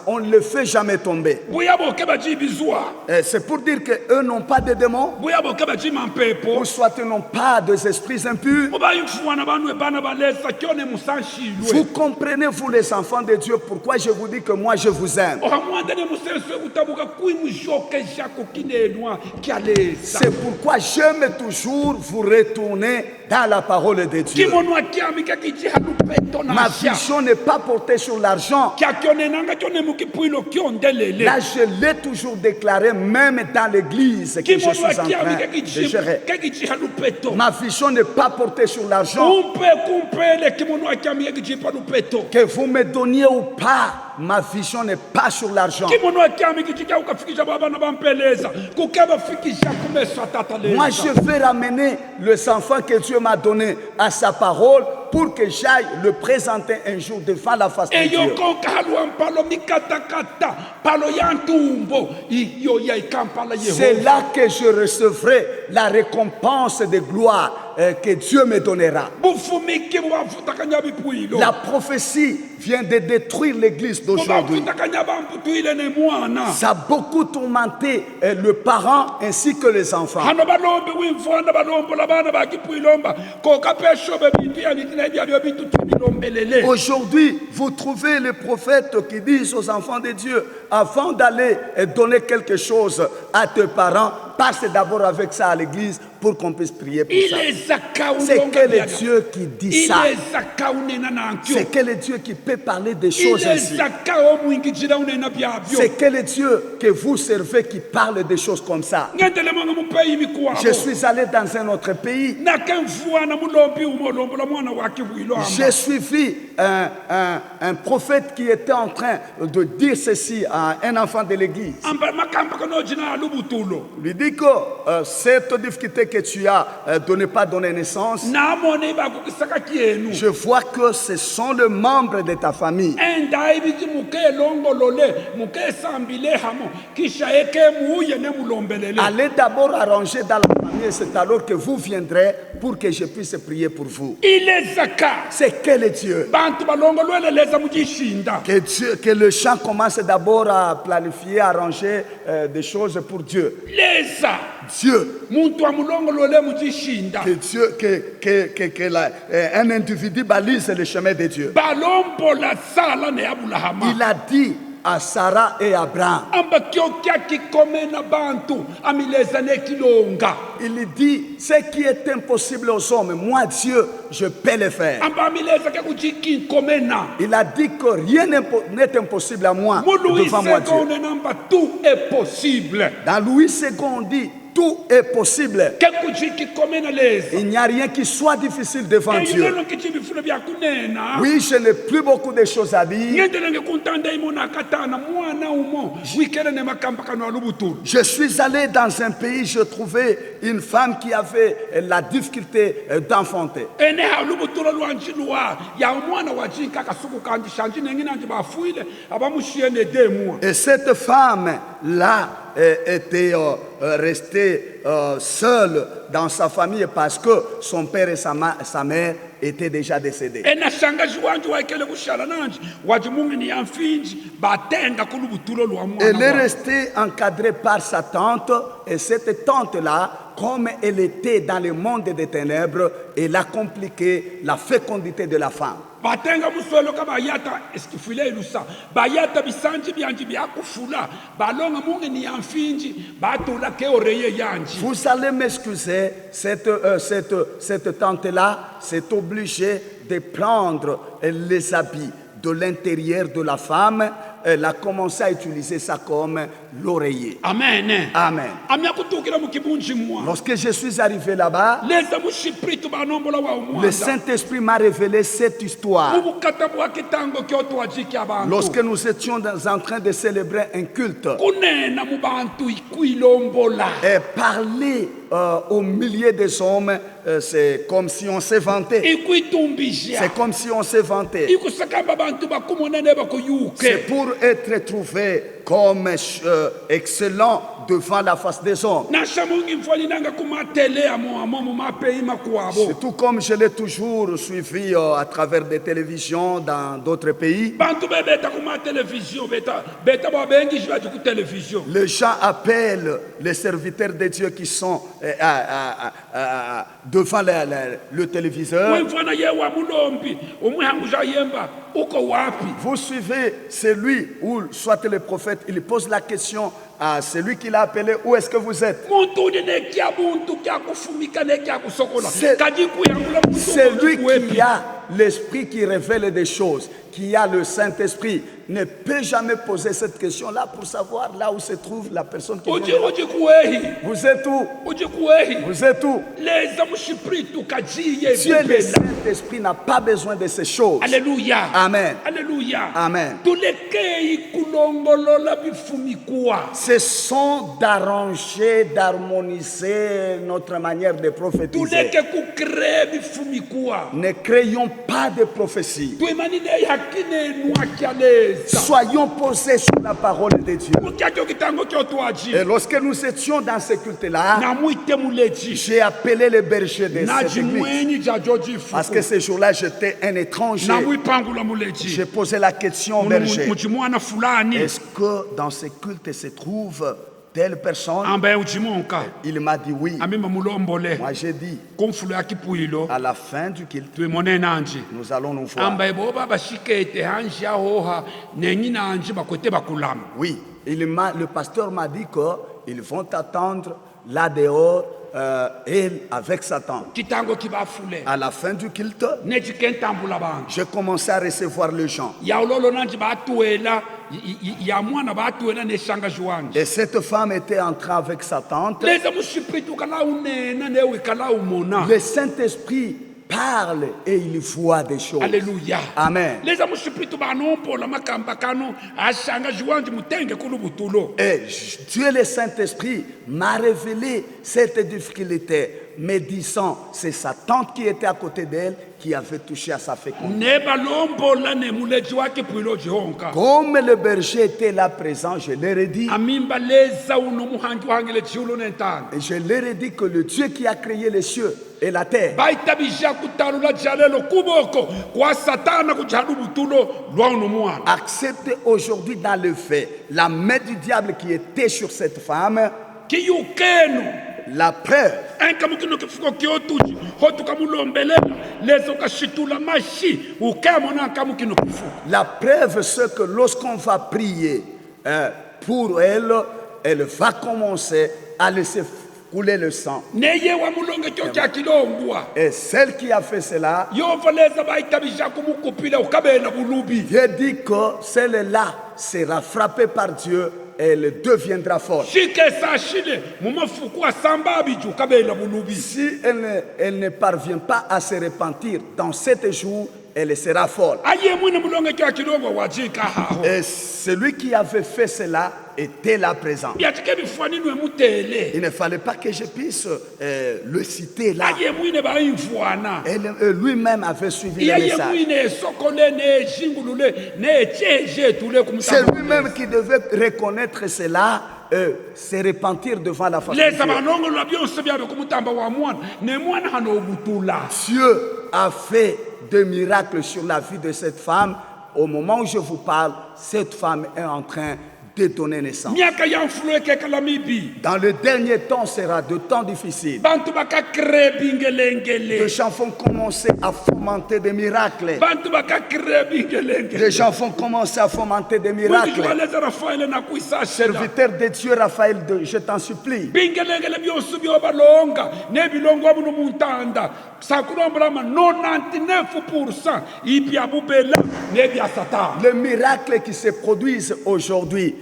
Speaker 1: on ne les fait jamais tomber.
Speaker 2: Buya bo keba ji bizwa.
Speaker 1: C'est pour dire qu'eux n'ont pas de démons,
Speaker 2: Buya bo keba ji mampepo.
Speaker 1: ou soit ils n'ont pas des esprits impurs.
Speaker 2: Oba yufuana banu e bana ba lesa kione musanshi
Speaker 1: Vous
Speaker 2: lwe.
Speaker 1: comprenez, vous les enfants de Dieu, pourquoi je vous dis que moi je vous aime.
Speaker 2: Oha mwanda ne musenso utabuka kui mushoke jako kinenwa kialesa.
Speaker 1: C'est pourquoi j'aime toujours vous retourner mener dans la parole de Dieu. Ma vision n'est pas portée sur l'argent. Là, je l'ai toujours déclaré, même dans l'église que je suis en train de gérer. Ma vision n'est pas portée sur l'argent. Que vous me donniez ou pas, ma vision n'est pas sur l'argent. Moi, je vais ramener les enfants que Dieu m'a donnés à sa parole pour que j'aille le présenter un jour devant la face de Dieu. C'est là que je recevrai la récompense de gloire que Dieu me donnera. La prophétie vient de détruire l'église d'aujourd'hui. Ça a beaucoup tourmenté le parent ainsi que les enfants. Aujourd'hui, vous trouvez les prophètes qui disent aux enfants de Dieu, avant d'aller donner quelque chose à tes parents, passe d'abord avec ça à l'église pour qu'on puisse prier pour ça. C'est quel est Dieu qui dit ça? C'est quel est Dieu qui peut parler des choses ainsi? C'est quel est Dieu que vous servez qui parle des choses comme ça? Je suis allé dans un autre pays. J'ai suivi un prophète qui était en train de dire ceci à un enfant de l'église. Il lui dit que cette difficulté que tu as de ne pas donner naissance, je vois que ce sont les membres de ta famille. Allez d'abord arranger dans la famille, c'est alors que vous viendrez pour que je puisse prier pour vous. C'est quel est Dieu? Que le chant commence d'abord à planifier, à arranger des choses pour Dieu. Dieu. Un individu balise le chemin de Dieu. Il a dit à Sarah et Abraham, il dit, ce qui est impossible aux hommes, moi Dieu, je peux le faire. Il a dit que rien n'est impossible à moi devant moi Dieu.
Speaker 3: Tout est possible.
Speaker 1: Dans Louis II, on dit, tout est possible. Il n'y a rien qui soit difficile devant Dieu. Oui, je n'ai plus beaucoup de choses à dire. Je suis allé dans un pays, je trouvais une femme qui avait la difficulté d'enfanter. Et cette femme-là était restée seule dans sa famille parce que son père et sa mère étaient déjà décédés. Elle est restée encadrée par sa tante, et cette tante-là, comme elle était dans le monde des ténèbres, elle a compliqué la fécondité de la femme. Vous allez m'excuser, cette tante-là s'est obligée de prendre les habits de l'intérieur de la femme. Elle a commencé à utiliser ça comme l'oreiller.
Speaker 3: Amen.
Speaker 1: Amen. Lorsque je suis arrivé là-bas, le Saint-Esprit m'a révélé cette histoire. Lorsque nous étions en train de célébrer un culte, et parler au milieu des hommes, c'est comme si on s'est vanté. C'est comme si on s'est vanté. C'est pour être trouvé comme excellent devant la face des hommes. Surtout comme je l'ai toujours suivi à travers des télévisions dans d'autres pays. Les gens appellent les serviteurs de Dieu qui sont devant le téléviseur.
Speaker 3: wemfana ye wa mulombi umwihanguja yemba uko wapi
Speaker 1: Vous suivez celui ou soit le prophète, il pose la question à celui qui l'a appelé, où est-ce que vous êtes?
Speaker 3: muntu uje nekya muntu kya kufumika nekya kusokola
Speaker 1: C'est-
Speaker 3: kaji kuyangula muntu
Speaker 1: C'est lui
Speaker 3: wepi.
Speaker 1: qui a l'esprit qui révèle des choses, qui a le Saint-Esprit, ne peut jamais poser cette question-là pour savoir là où se trouve la personne qui
Speaker 3: Uji
Speaker 1: vient.
Speaker 3: uji kuwehi
Speaker 1: Vous êtes où?
Speaker 3: uji kuwehi
Speaker 1: Vous êtes où?
Speaker 3: leza mushipiritu kajiye
Speaker 1: Dieu le
Speaker 3: vipela.
Speaker 1: Saint-Esprit n'a pas besoin de ces choses.
Speaker 3: Alléluia.
Speaker 1: Amen.
Speaker 3: Alléluia.
Speaker 1: Amen.
Speaker 3: Tulekei kulongolola bifumikuwa.
Speaker 1: Ce sont d'arranger, d'harmoniser notre manière de prophétiser.
Speaker 3: Tuleke kukree bifumikuwa.
Speaker 1: Ne créons pas de prophétie.
Speaker 3: Tuimanine yakine nwakyaleza.
Speaker 1: Soyons posés sur la parole de Dieu.
Speaker 3: Mukyacho kitango kyotwaji.
Speaker 1: Et lorsque nous étions dans ce culte-là,
Speaker 3: Namuite muleji.
Speaker 1: j'ai appelé le berger de cette
Speaker 3: Naji
Speaker 1: église.
Speaker 3: mwenyi jajoji
Speaker 1: Parce que
Speaker 3: fuku.
Speaker 1: ce jour-là, j'étais un étranger.
Speaker 3: Namwipangula muleji.
Speaker 1: J'ai posé la question au berger.
Speaker 3: Mujimwana fulani.
Speaker 1: Est-ce que dans ce culte se trouve telle personne?
Speaker 3: Ambaye ujimonka.
Speaker 1: Il m'a dit oui.
Speaker 3: Amimba mulombole.
Speaker 1: Moi, j'ai dit,
Speaker 3: Kumfulo ya kipuilo.
Speaker 1: à la fin du culte,
Speaker 3: Tuimone nanji.
Speaker 1: nous allons nous voir.
Speaker 3: Ambaye boba bashikete hanji ahoha nenyi nanji bakote bakulama.
Speaker 1: Oui, le pasteur m'a dit qu'ils vont attendre là dehors, elle avec Satan.
Speaker 3: Kitango kibafule.
Speaker 1: À la fin du culte,
Speaker 3: Neji kentambula banji.
Speaker 1: j'ai commencé à recevoir les gens.
Speaker 3: Ya ulolo nanji batuela ya mwana batuela neshanga juwanji.
Speaker 1: Et cette femme était entrée avec sa tante.
Speaker 3: Leza mushipritu kala unena newe kala umona.
Speaker 1: Le Saint-Esprit parle et il voit des choses.
Speaker 3: Alléluia.
Speaker 1: Amen.
Speaker 3: Leza mushipritu banompola makamba kano ashanga juwanji mutenge kulubutulo.
Speaker 1: Et Dieu le Saint-Esprit m'a révélé cette difficulté, me disant, c'est sa tante qui était à côté d'elle qui avait touché à sa fécondité.
Speaker 3: Neba lombola ne muleji wake puilo jihonka.
Speaker 1: Comme le berger était là présent, je leur ai dit,
Speaker 3: Amimba leza uno muhangi wangele chiulo nentanga.
Speaker 1: et je leur ai dit que le Dieu qui a créé les cieux et la terre
Speaker 3: Baitabisha kutalula jalelo kuboko kwa satana kujalu butulo lwa uno mwana.
Speaker 1: accepte aujourd'hui dans le fait la main du diable qui était sur cette femme,
Speaker 3: Kiyukeno.
Speaker 1: la preuve.
Speaker 3: Enka mukino kifuko kiotuji. Hotu kamulombelela. Lezo kashitula mashi. Ukemona kamukino kifuko.
Speaker 1: La preuve, c'est que lorsqu'on va prier pour elle, elle va commencer à laisser couler le sang.
Speaker 3: Neye wa mulonge kyo kya kilongwa.
Speaker 1: Et celle qui a fait cela,
Speaker 3: Yova leza baitabisha kumukupila ukabena bulubi.
Speaker 1: Dieu dit que celle-là sera frappée par Dieu et elle deviendra forte.
Speaker 3: Shike sashile. Mumafuku asamba biju ukabena bulubi.
Speaker 1: Si elle ne parvient pas à se repentir dans 7 jours, elle sera folle.
Speaker 3: Aye mwine mulonge kyo kilongwa wajika haho.
Speaker 1: Et celui qui avait fait cela était là présent.
Speaker 3: Biatike bifwani nwe mutele.
Speaker 1: Il ne fallait pas que je puisse le citer là.
Speaker 3: Aye mwine ba imfwana.
Speaker 1: Lui-même avait suivi le
Speaker 3: Aye
Speaker 1: message.
Speaker 3: mwine sokole ne jingulule ne cheje tule
Speaker 1: C'est
Speaker 3: kumutamba.
Speaker 1: lui-même qui devait reconnaître cela, se repentir devant la face de
Speaker 3: Leza
Speaker 1: Dieu.
Speaker 3: banongo la byonse byabe kumutamba wa mwana. Ne mwana hano obutula.
Speaker 1: Dieu a fait des miracles sur la vie de cette femme. Au moment où je vous parle, cette femme est en train de donner naissance.
Speaker 3: Miaka ya mfulo ekeka la mibi.
Speaker 1: Dans le dernier temps sera de temps difficiles.
Speaker 3: Bantu baka kre bingelengele.
Speaker 1: Les gens vont commencer à fomenter des miracles.
Speaker 3: Bantu baka kre bingelengele.
Speaker 1: Les gens vont commencer à fomenter des miracles.
Speaker 3: Leza Rafael na kuisa shida.
Speaker 1: Serviteur de Dieu, Raphaël, je t'en supplie.
Speaker 3: Bingelengele byonse byobalonga. Ne bilongo abuno muntanda. Sakulombra ma 99% ibya bubela ne bya satan.
Speaker 1: Les miracles qui se produisent aujourd'hui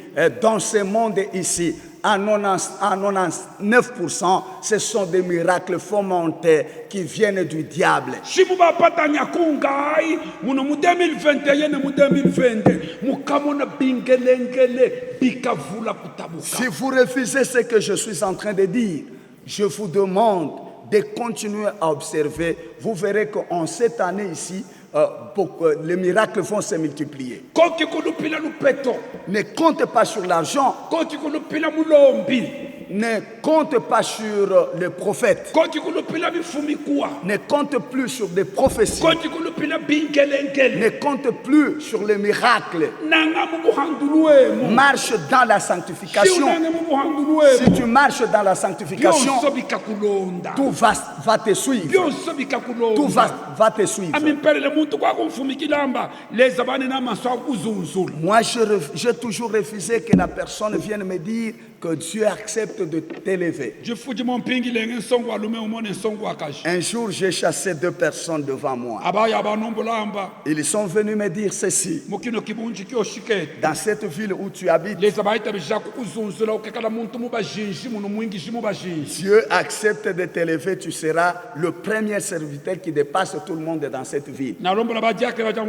Speaker 1: dans ce monde ici, à 99%, ce sont des miracles fomentés qui viennent du diable.
Speaker 3: Shibuba patanya kungai muno mu 2021 ne mu 2022 mukamona bingelengele bikavula kutabuka.
Speaker 1: Si vous refusez ce que je suis en train de dire, je vous demande de continuer à observer. Vous verrez qu'en cette année ici, les miracles vont se multiplier.
Speaker 3: Koki kulupila lupeto.
Speaker 1: Ne comptez pas sur l'argent.
Speaker 3: Koki kulupila mulombi.
Speaker 1: Ne compte pas sur les prophètes.
Speaker 3: koti kulupila bifumi kuwa
Speaker 1: Ne compte plus sur des prophéties.
Speaker 3: koti kulupila bingelengele
Speaker 1: Ne compte plus sur les miracles.
Speaker 3: nanga mubuhanduluwemo
Speaker 1: Marche dans la sanctification.
Speaker 3: siunange mubuhanduluwemo
Speaker 1: Si tu marches dans la sanctification,
Speaker 3: byonso bikakulonda
Speaker 1: tout va te suivre.
Speaker 3: byonso
Speaker 1: Tout
Speaker 3: bikakulonda
Speaker 1: va te suivre.
Speaker 3: amimperele muntu kwakumfumikilamba leza bane namaswa akuzunzula
Speaker 1: Moi, j'ai toujours refusé que la personne vienne me dire que Dieu accepte de t'élever.
Speaker 3: jifuji mompingilenge nsongo walume umone nsongo wakaji
Speaker 1: Un jour, j'ai chassé 2 personnes devant moi.
Speaker 3: abaya banombulamba
Speaker 1: Ils sont venus me dire ceci.
Speaker 3: mukino kibunji kyoshikete
Speaker 1: Dans cette ville où tu habites,
Speaker 3: leza bayita bijaku kuzunzula ukekala muntu mubajinji muno mwingishi mubajinji
Speaker 1: Dieu accepte de t'élever, tu seras le premier serviteur qui dépasse tout le monde dans cette ville.
Speaker 3: nalombola bajake baja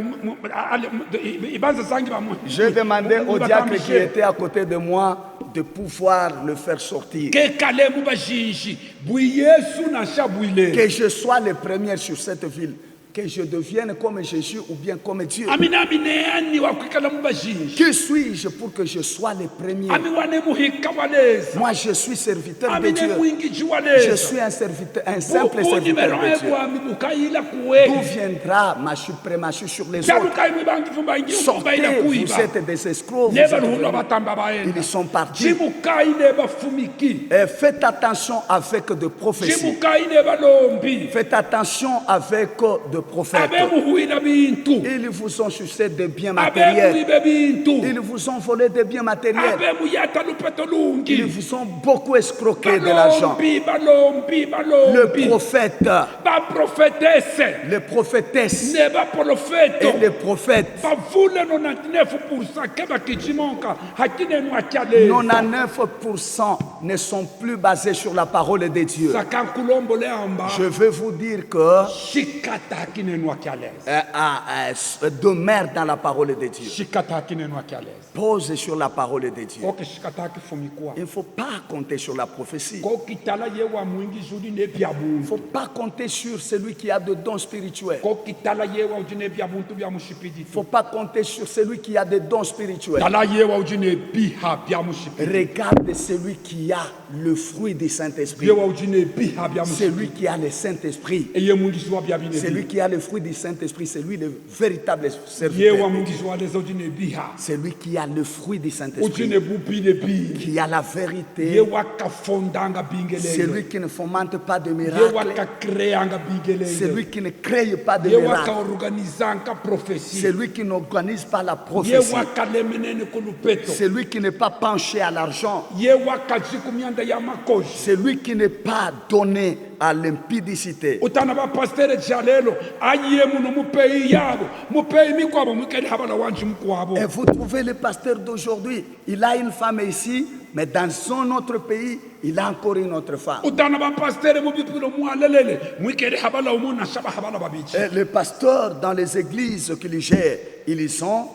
Speaker 3: ibanza zangi bamwe
Speaker 1: J'ai demandé au diacre qui était à côté de moi de pouvoir le faire sortir.
Speaker 3: kekale mubajinji bwi yesu nasha bwile
Speaker 1: Que je sois le premier sur cette ville. Que je devienne comme Jésus ou bien comme Dieu.
Speaker 3: amina amineani wakwekala mubajinji
Speaker 1: Qui suis-je pour que je sois le premier?
Speaker 3: ami wane muhika waleza
Speaker 1: Moi, je suis serviteur de
Speaker 3: amine
Speaker 1: Dieu.
Speaker 3: mwingiji
Speaker 1: Je
Speaker 3: waleza
Speaker 1: suis un serviteur, un simple serviteur de Dieu.
Speaker 3: bwami bukayila
Speaker 1: D'où
Speaker 3: kuwe
Speaker 1: viendra ma suprématie sur les autres?
Speaker 3: jabukayi bangi fumbangi
Speaker 1: Sortez,
Speaker 3: bayila
Speaker 1: vous
Speaker 3: kuiba
Speaker 1: êtes des escrocs. Vous
Speaker 3: neba
Speaker 1: êtes
Speaker 3: luhulo
Speaker 1: venus.
Speaker 3: batamba baenda
Speaker 1: Ils sont partis.
Speaker 3: jibukayi neba fumiki
Speaker 1: Et faites attention avec de prophéties.
Speaker 3: jibukayi neba lombi
Speaker 1: Faites attention avec de prophètes.
Speaker 3: abemuhuila bintu
Speaker 1: Ils vous ont sucé des biens matériels.
Speaker 3: abemuibe bintu
Speaker 1: Ils vous ont volé des biens matériels.
Speaker 3: abemuyata lupeto
Speaker 1: Ils
Speaker 3: lungi
Speaker 1: vous ont beaucoup escroqué de l'argent.
Speaker 3: balombi
Speaker 1: Le prophète,
Speaker 3: baprofetese
Speaker 1: les prophétesses
Speaker 3: ne baprofeto
Speaker 1: et les prophètes,
Speaker 3: bavule 99% ke bakijimonka hakinenu akyaleza
Speaker 1: 99% ne sont plus basés sur la parole de Dieu.
Speaker 3: sakankulombole amba
Speaker 1: Je veux vous dire que
Speaker 3: shikata hakinenu akyaleza
Speaker 1: demeure dans la parole de Dieu.
Speaker 3: shikata hakinenu akyaleza
Speaker 1: Pose sur la parole de Dieu.
Speaker 3: koke shikata hakifumikwa
Speaker 1: Il ne faut pas compter sur la prophétie.
Speaker 3: kokitala yewa mwingi zuli
Speaker 1: Il ne
Speaker 3: nebyabuntu
Speaker 1: faut pas compter sur celui qui a de dons spirituels.
Speaker 3: kokitala yewa uji nebyabuntu bya
Speaker 1: Il ne
Speaker 3: mushipiditi
Speaker 1: faut pas compter sur celui qui a des dons spirituels.
Speaker 3: tala yewa uji nebiha bya mushipiditi
Speaker 1: Regarde celui qui a le fruit du Saint-Esprit.
Speaker 3: yewa uji nebiha bya mushipiditi
Speaker 1: Celui qui a le Saint-Esprit.
Speaker 3: eye mwingi wa bya
Speaker 1: Celui
Speaker 3: binebi
Speaker 1: qui a le fruit du Saint-Esprit, c'est lui le véritable
Speaker 3: yewa
Speaker 1: serviteur.
Speaker 3: mwingi wa leza uji nebiha
Speaker 1: Celui qui a le fruit du
Speaker 3: uji
Speaker 1: Saint-Esprit,
Speaker 3: nebupi nebi
Speaker 1: qui a la vérité,
Speaker 3: yewa kafondanga bingelele
Speaker 1: celui qui ne fomente pas de
Speaker 3: yewa
Speaker 1: miracles,
Speaker 3: kakreanga bingelele
Speaker 1: celui qui ne crée pas de
Speaker 3: yewa
Speaker 1: miracles,
Speaker 3: kaorganizanga prophétie
Speaker 1: celui qui n'organise pas la prophétie,
Speaker 3: yewa kalemenene kulupeto
Speaker 1: celui qui n'est pas penché à l'argent,
Speaker 3: yewa kajikumianda ya makoshi
Speaker 1: celui qui n'est pas donné à l'impudicité.
Speaker 3: utana bapastere jalelo ayiye muno mupeyi yabo mupeyi mikwabo mwikeli habala wanji mkwabo
Speaker 1: Et vous trouvez le pasteur d'aujourd'hui, il a une femme ici, mais dans son autre pays, il a encore une autre femme.
Speaker 3: utana bapastere mubipilo mwalelele mwikeli habala umuna shaba habala babichi
Speaker 1: Et les pasteurs dans les églises qu'ils gèrent, ils ont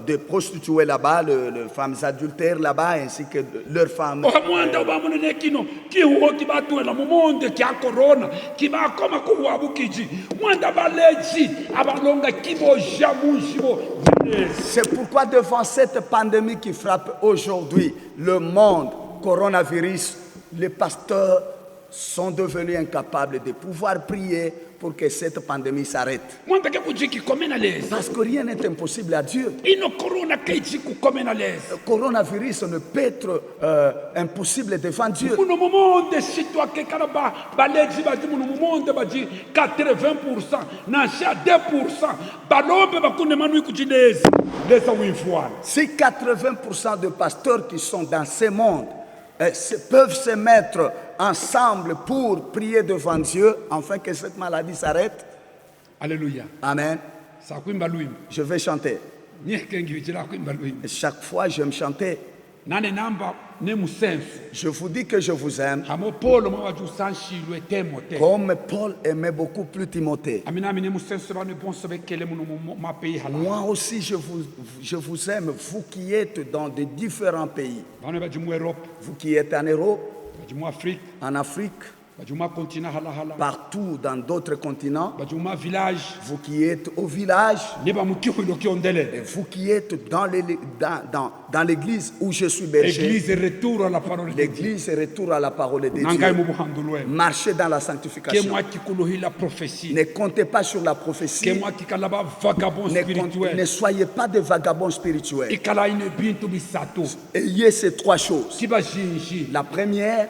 Speaker 1: des prostituées là-bas, les femmes adultères là-bas, ainsi que leurs femmes.
Speaker 3: ohamwanda ubamunene kino kihuho kibatwela mumonde kya corona kibakoma kuhuabu kiji mwanda baleji abalonga kiboja munjibo
Speaker 1: C'est pourquoi devant cette pandémie qui frappe aujourd'hui le monde, coronavirus, les pasteurs sont devenus incapables de pouvoir prier pour que cette pandémie s'arrête.
Speaker 3: mwanda ke kujiki komena leza
Speaker 1: Parce que rien n'est impossible à Dieu.
Speaker 3: ino corona keji kukomena leza
Speaker 1: Le coronavirus ne peut être impossible devant Dieu.
Speaker 3: muno mumonde sitwa ke kana baleji baji muno mumonde baji 80% na sha 2% balombe bakune manu kujineza leza winfwana
Speaker 1: Si 80% de pasteurs qui sont dans ce monde peuvent se mettre ensemble pour prier devant Dieu, afin que cette maladie s'arrête,
Speaker 3: Alléluia
Speaker 1: amen,
Speaker 3: sakwimba luimba
Speaker 1: je vais chanter.
Speaker 3: nyekengi bijira kwimba luimba
Speaker 1: Et chaque fois, j'aime chanter.
Speaker 3: nane namba ne musenso
Speaker 1: Je vous dis que je vous aime,
Speaker 3: hamo Paul mwa waju sanshilwe Timote
Speaker 1: comme Paul aimait beaucoup plus Timothée.
Speaker 3: amina amine musenso bane bonso bekele muno ma pays hala
Speaker 1: Moi aussi, je vous aime, vous qui êtes dans de différents pays.
Speaker 3: bane baji mu Europe
Speaker 1: Vous qui êtes en Europe,
Speaker 3: baji mu Afrique
Speaker 1: en Afrique,
Speaker 3: bajuma continent hala
Speaker 1: partout dans d'autres continents,
Speaker 3: bajuma village
Speaker 1: vous qui êtes au village,
Speaker 3: neba mukihilo
Speaker 1: et
Speaker 3: kiondele
Speaker 1: vous qui êtes dans l'église où je suis berger.
Speaker 3: église retour à la parole de Dieu
Speaker 1: L'église est retour à la parole de
Speaker 3: nangai
Speaker 1: Dieu.
Speaker 3: mubuhandulwe
Speaker 1: Marchez dans la
Speaker 3: ke
Speaker 1: sanctification.
Speaker 3: moi kikuluhila prophétie
Speaker 1: Ne comptez pas sur la
Speaker 3: ke
Speaker 1: prophétie.
Speaker 3: moi kikalaba vagabond
Speaker 1: Ne
Speaker 3: spirituel
Speaker 1: soyez pas des vagabonds spirituels.
Speaker 3: ikala ine bintu bisatu
Speaker 1: Ayez ces trois choses.
Speaker 3: kiba jinji
Speaker 1: La première,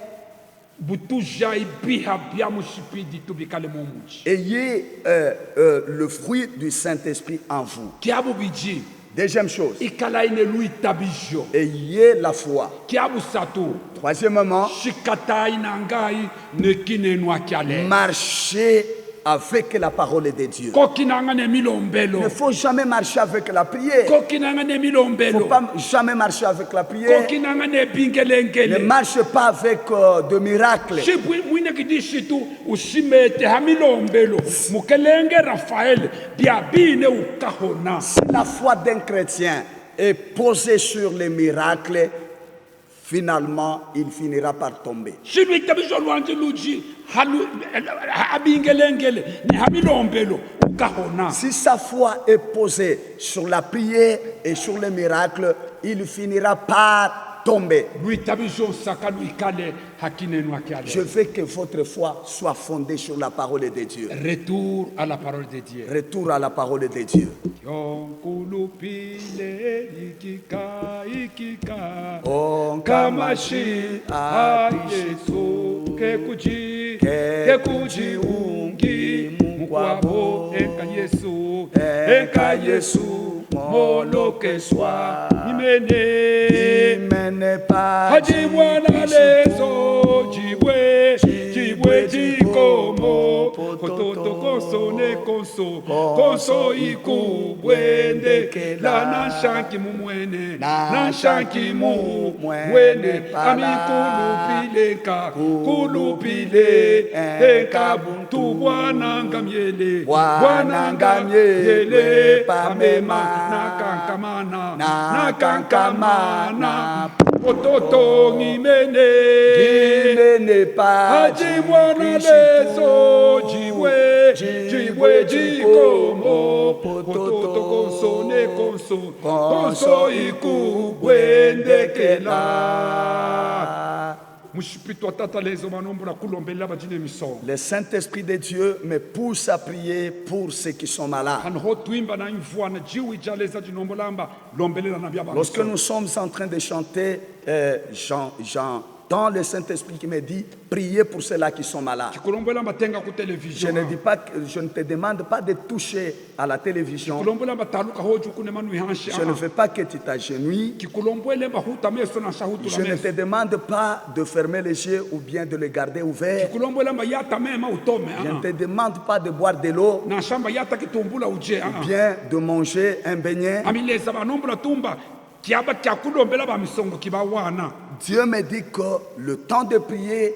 Speaker 3: butuja ibiha bya mushipidi tubikale momuji
Speaker 1: ayez le fruit du Saint-Esprit en vous.
Speaker 3: kiabu biji
Speaker 1: Deuxième chose,
Speaker 3: ikala ine lui tabijo
Speaker 1: ayez la foi.
Speaker 3: kiabu satu
Speaker 1: Troisièmement,
Speaker 3: shikatai nangai nekinenwa kyale
Speaker 1: marchez avec la parole de Dieu.
Speaker 3: kokinanga ne
Speaker 1: Il
Speaker 3: milombelo
Speaker 1: ne faut jamais marcher avec la prière.
Speaker 3: kokinanga ne
Speaker 1: Il ne
Speaker 3: milombelo
Speaker 1: faut pas jamais marcher avec la prière.
Speaker 3: kokinanga ne
Speaker 1: Ne
Speaker 3: bingelengele
Speaker 1: marche pas avec de miracles.
Speaker 3: shibwi mwine kidishitu ushimete hamilombelo mukelenge Raphaël bia bine ukahona
Speaker 1: Si la foi d'un chrétien est posée sur les miracles, finalement, il finira par tomber.
Speaker 3: shibwi tabijo lwanje luji abingelengele ne hamilombelo ukahona
Speaker 1: Si sa foi est posée sur la prière et sur les miracles, il finira par tomber.
Speaker 3: lui tabijo saka lui kale hakinenwa kyale
Speaker 1: Je veux que votre foi soit fondée sur la parole de Dieu.
Speaker 3: retour à la parole de Dieu
Speaker 1: Retour à la parole de Dieu.
Speaker 3: yonkulupile ikika
Speaker 1: Oh,
Speaker 3: kamashi a Yesu kekuji ungi mukwabo eka Yesu molokeswa imene haji mwana lezo jibwe jikomo kototo konso ne konso ikubwende la nashanki mumwene nashanki mumwene amikulupileka kulupile eka buntu bwananga myele pamema nakankamana ototo ngimene haji mwana lezo jibwe jikomo ototo konso ne konso ikubwendekela mushipitwa tata lezo manombona kulombela bajine misongo
Speaker 1: Le Saint-Esprit de Dieu me pousse à prier pour ceux qui sont malades.
Speaker 3: hano ho twimba na imvua na jiwi jaleza jinombolamba lombelela na byaba
Speaker 1: Lorsque nous sommes en train de chanter, j'entends le Saint-Esprit qui me dit, priez pour ceux-là qui sont malades.
Speaker 3: kulombola matenga ku
Speaker 1: Je
Speaker 3: television
Speaker 1: ne dis pas, je ne te demande pas de toucher à la télévision.
Speaker 3: kulombola mataluka hoju kune manu hanshi
Speaker 1: Je ne veux pas que tu t'agenouilles.
Speaker 3: kikulomboele bahuta meso na shahutu
Speaker 1: Je
Speaker 3: la
Speaker 1: ne
Speaker 3: meso
Speaker 1: te demande pas de fermer les yeux ou bien de les garder ouverts.
Speaker 3: kulombola yata mema utome
Speaker 1: Je ne te demande pas de boire de l'eau
Speaker 3: na shamba yata kitumbula uje
Speaker 1: ou bien de manger un beignet.
Speaker 3: amileza banombola tumba kiaba kyakulombela ba misongo kibawana
Speaker 1: Dieu me dit que le temps de prier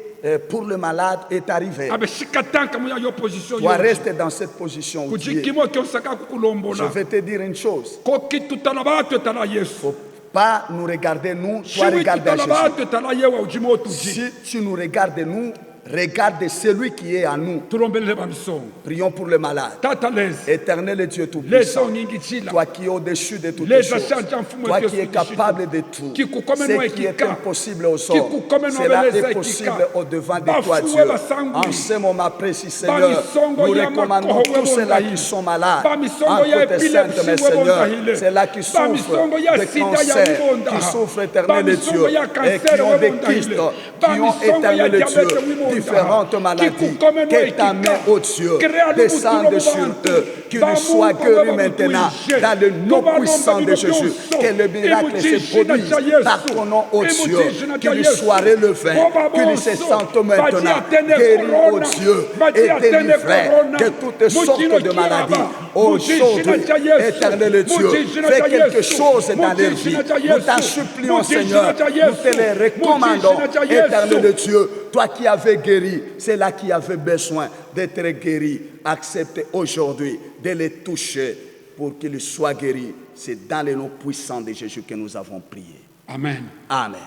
Speaker 1: pour le malade est arrivé.
Speaker 3: abe shikatanka muya yo position
Speaker 1: Toi,
Speaker 3: yo
Speaker 1: reste dans cette position où tu es.
Speaker 3: kujikimo kyosaka
Speaker 1: Je
Speaker 3: kukulombola
Speaker 1: vais te dire une chose.
Speaker 3: ko kitutala batu tala Yesu
Speaker 1: Faut pas nous regarder nous, toi
Speaker 3: shiwi
Speaker 1: regarde
Speaker 3: tutala
Speaker 1: Jésus.
Speaker 3: batu tala yewa ujimo tuji
Speaker 1: Si tu nous regardes nous, regarde celui qui est en nous.
Speaker 3: tulombelele ba misongo
Speaker 1: Prions pour le malade.
Speaker 3: tata lezi
Speaker 1: Éternel Dieu Tout-Puissant,
Speaker 3: leso nyingi chila
Speaker 1: toi qui es au-dessus de toutes
Speaker 3: Leza
Speaker 1: choses,
Speaker 3: shanja mfumo
Speaker 1: toi
Speaker 3: wetu
Speaker 1: qui es
Speaker 3: Yesu
Speaker 1: capable de tout,
Speaker 3: Kikukomeno
Speaker 1: ce qui est
Speaker 3: ekika.
Speaker 1: impossible aux hommes,
Speaker 3: Kikukomeno
Speaker 1: cela
Speaker 3: abeleza
Speaker 1: est possible
Speaker 3: ekika.
Speaker 1: au-devant de
Speaker 3: Bafuwe
Speaker 1: toi, Dieu.
Speaker 3: basangui.
Speaker 1: En ce moment précis, Seigneur,
Speaker 3: Bamisongo
Speaker 1: nous
Speaker 3: ya
Speaker 1: recommandons
Speaker 3: makoho
Speaker 1: tous ceux-là
Speaker 3: webondahile.
Speaker 1: qui sont malades,
Speaker 3: Bamisongo
Speaker 1: entre
Speaker 3: ya
Speaker 1: tes
Speaker 3: epilepsie
Speaker 1: saintes, mes Seigneur,
Speaker 3: webondahile.
Speaker 1: ceux-là qui souffrent
Speaker 3: Bamisongo ya
Speaker 1: de
Speaker 3: sida ya
Speaker 1: cancer,
Speaker 3: wibondaha.
Speaker 1: qui souffrent, éternel
Speaker 3: Bamisongo
Speaker 1: Dieu,
Speaker 3: ya
Speaker 1: et
Speaker 3: cancer
Speaker 1: qui ont des
Speaker 3: webondahile.
Speaker 1: kystes, qui ont,
Speaker 3: Bamisongo ya
Speaker 1: éternel
Speaker 3: diabète
Speaker 1: Dieu,
Speaker 3: wibondaha.
Speaker 1: différentes maladies.
Speaker 3: Kikukomeno
Speaker 1: Que ta
Speaker 3: ekika.
Speaker 1: main, ô Dieu,
Speaker 3: Créa
Speaker 1: descende
Speaker 3: lubutulo
Speaker 1: sur
Speaker 3: bubantu.
Speaker 1: eux, qu'ils
Speaker 3: Bamungu
Speaker 1: soient guéris
Speaker 3: wewe
Speaker 1: maintenant
Speaker 3: mutuishe.
Speaker 1: dans le nom
Speaker 3: Tubalomba
Speaker 1: puissant de
Speaker 3: bino
Speaker 1: Jésus.
Speaker 3: byonso.
Speaker 1: Que le miracle se
Speaker 3: Imujishina
Speaker 1: produise
Speaker 3: cha Yesu.
Speaker 1: par ton nom, ô Dieu.
Speaker 3: Imujishina cha
Speaker 1: Qu'il
Speaker 3: Yesu.
Speaker 1: soit relevé,
Speaker 3: Oba
Speaker 1: qu'il se
Speaker 3: bonso.
Speaker 1: sente
Speaker 3: Badi
Speaker 1: maintenant
Speaker 3: atene
Speaker 1: guéri, ô
Speaker 3: corona.
Speaker 1: Dieu,
Speaker 3: Badi
Speaker 1: et
Speaker 3: atene
Speaker 1: délivré
Speaker 3: corona.
Speaker 1: de toutes sortes
Speaker 3: Mujino
Speaker 1: de maladies.
Speaker 3: kiaba.
Speaker 1: Aujourd'hui,
Speaker 3: Mujishina cha Yesu.
Speaker 1: éternel Dieu,
Speaker 3: Mujishina
Speaker 1: fais
Speaker 3: cha
Speaker 1: quelque
Speaker 3: Yesu.
Speaker 1: chose dans leur vie.
Speaker 3: Mujishina cha
Speaker 1: Nous
Speaker 3: Yesu.
Speaker 1: t'en supplions,
Speaker 3: Mujishina
Speaker 1: Seigneur.
Speaker 3: cha
Speaker 1: Nous te
Speaker 3: Yesu.
Speaker 1: les recommandons,
Speaker 3: Mujishina cha Yesu.
Speaker 1: éternel Dieu. Toi qui avais guéri, c'est là qui avait besoin d'être guéri. Accepte aujourd'hui de les toucher pour qu'ils soient guéris. C'est dans le nom puissant de Jésus que nous avons prié.
Speaker 3: Amen.
Speaker 1: Amen.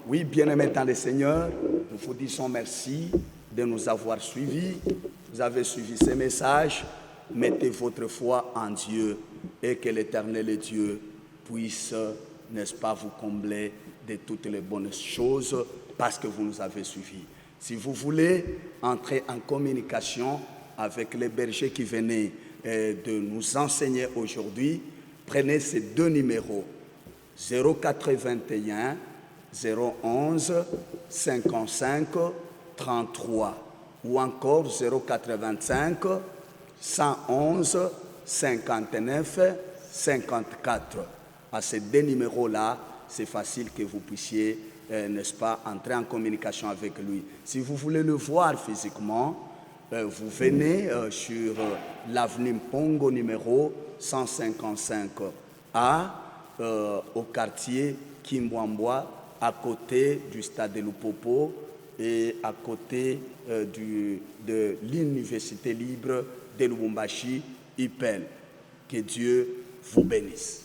Speaker 1: Oui, bien-aimés dans le Seigneur, nous vous disons merci de nous avoir suivis. Vous avez suivi ces messages. Mettez votre foi en Dieu et que l'Éternel Dieu puisse, n'est-ce pas, vous combler de toutes les bonnes choses parce que vous nous avez suivis. Si vous voulez entrer en communication avec les bergers qui venaient de nous enseigner aujourd'hui, prenez ces deux numéros, 081 011 55 33 ou encore 085 111 59 54. À ces deux numéros-là, c'est facile que vous puissiez, n'est-ce pas, entrer en communication avec lui. Si vous voulez le voir physiquement, vous venez sur l'avenue Pongo numéro 155A au quartier Kimbwambwa, à côté du stade de Lupopo et à côté de l'Université libre de Lubumbashi, IPEL. Que Dieu vous bénisse.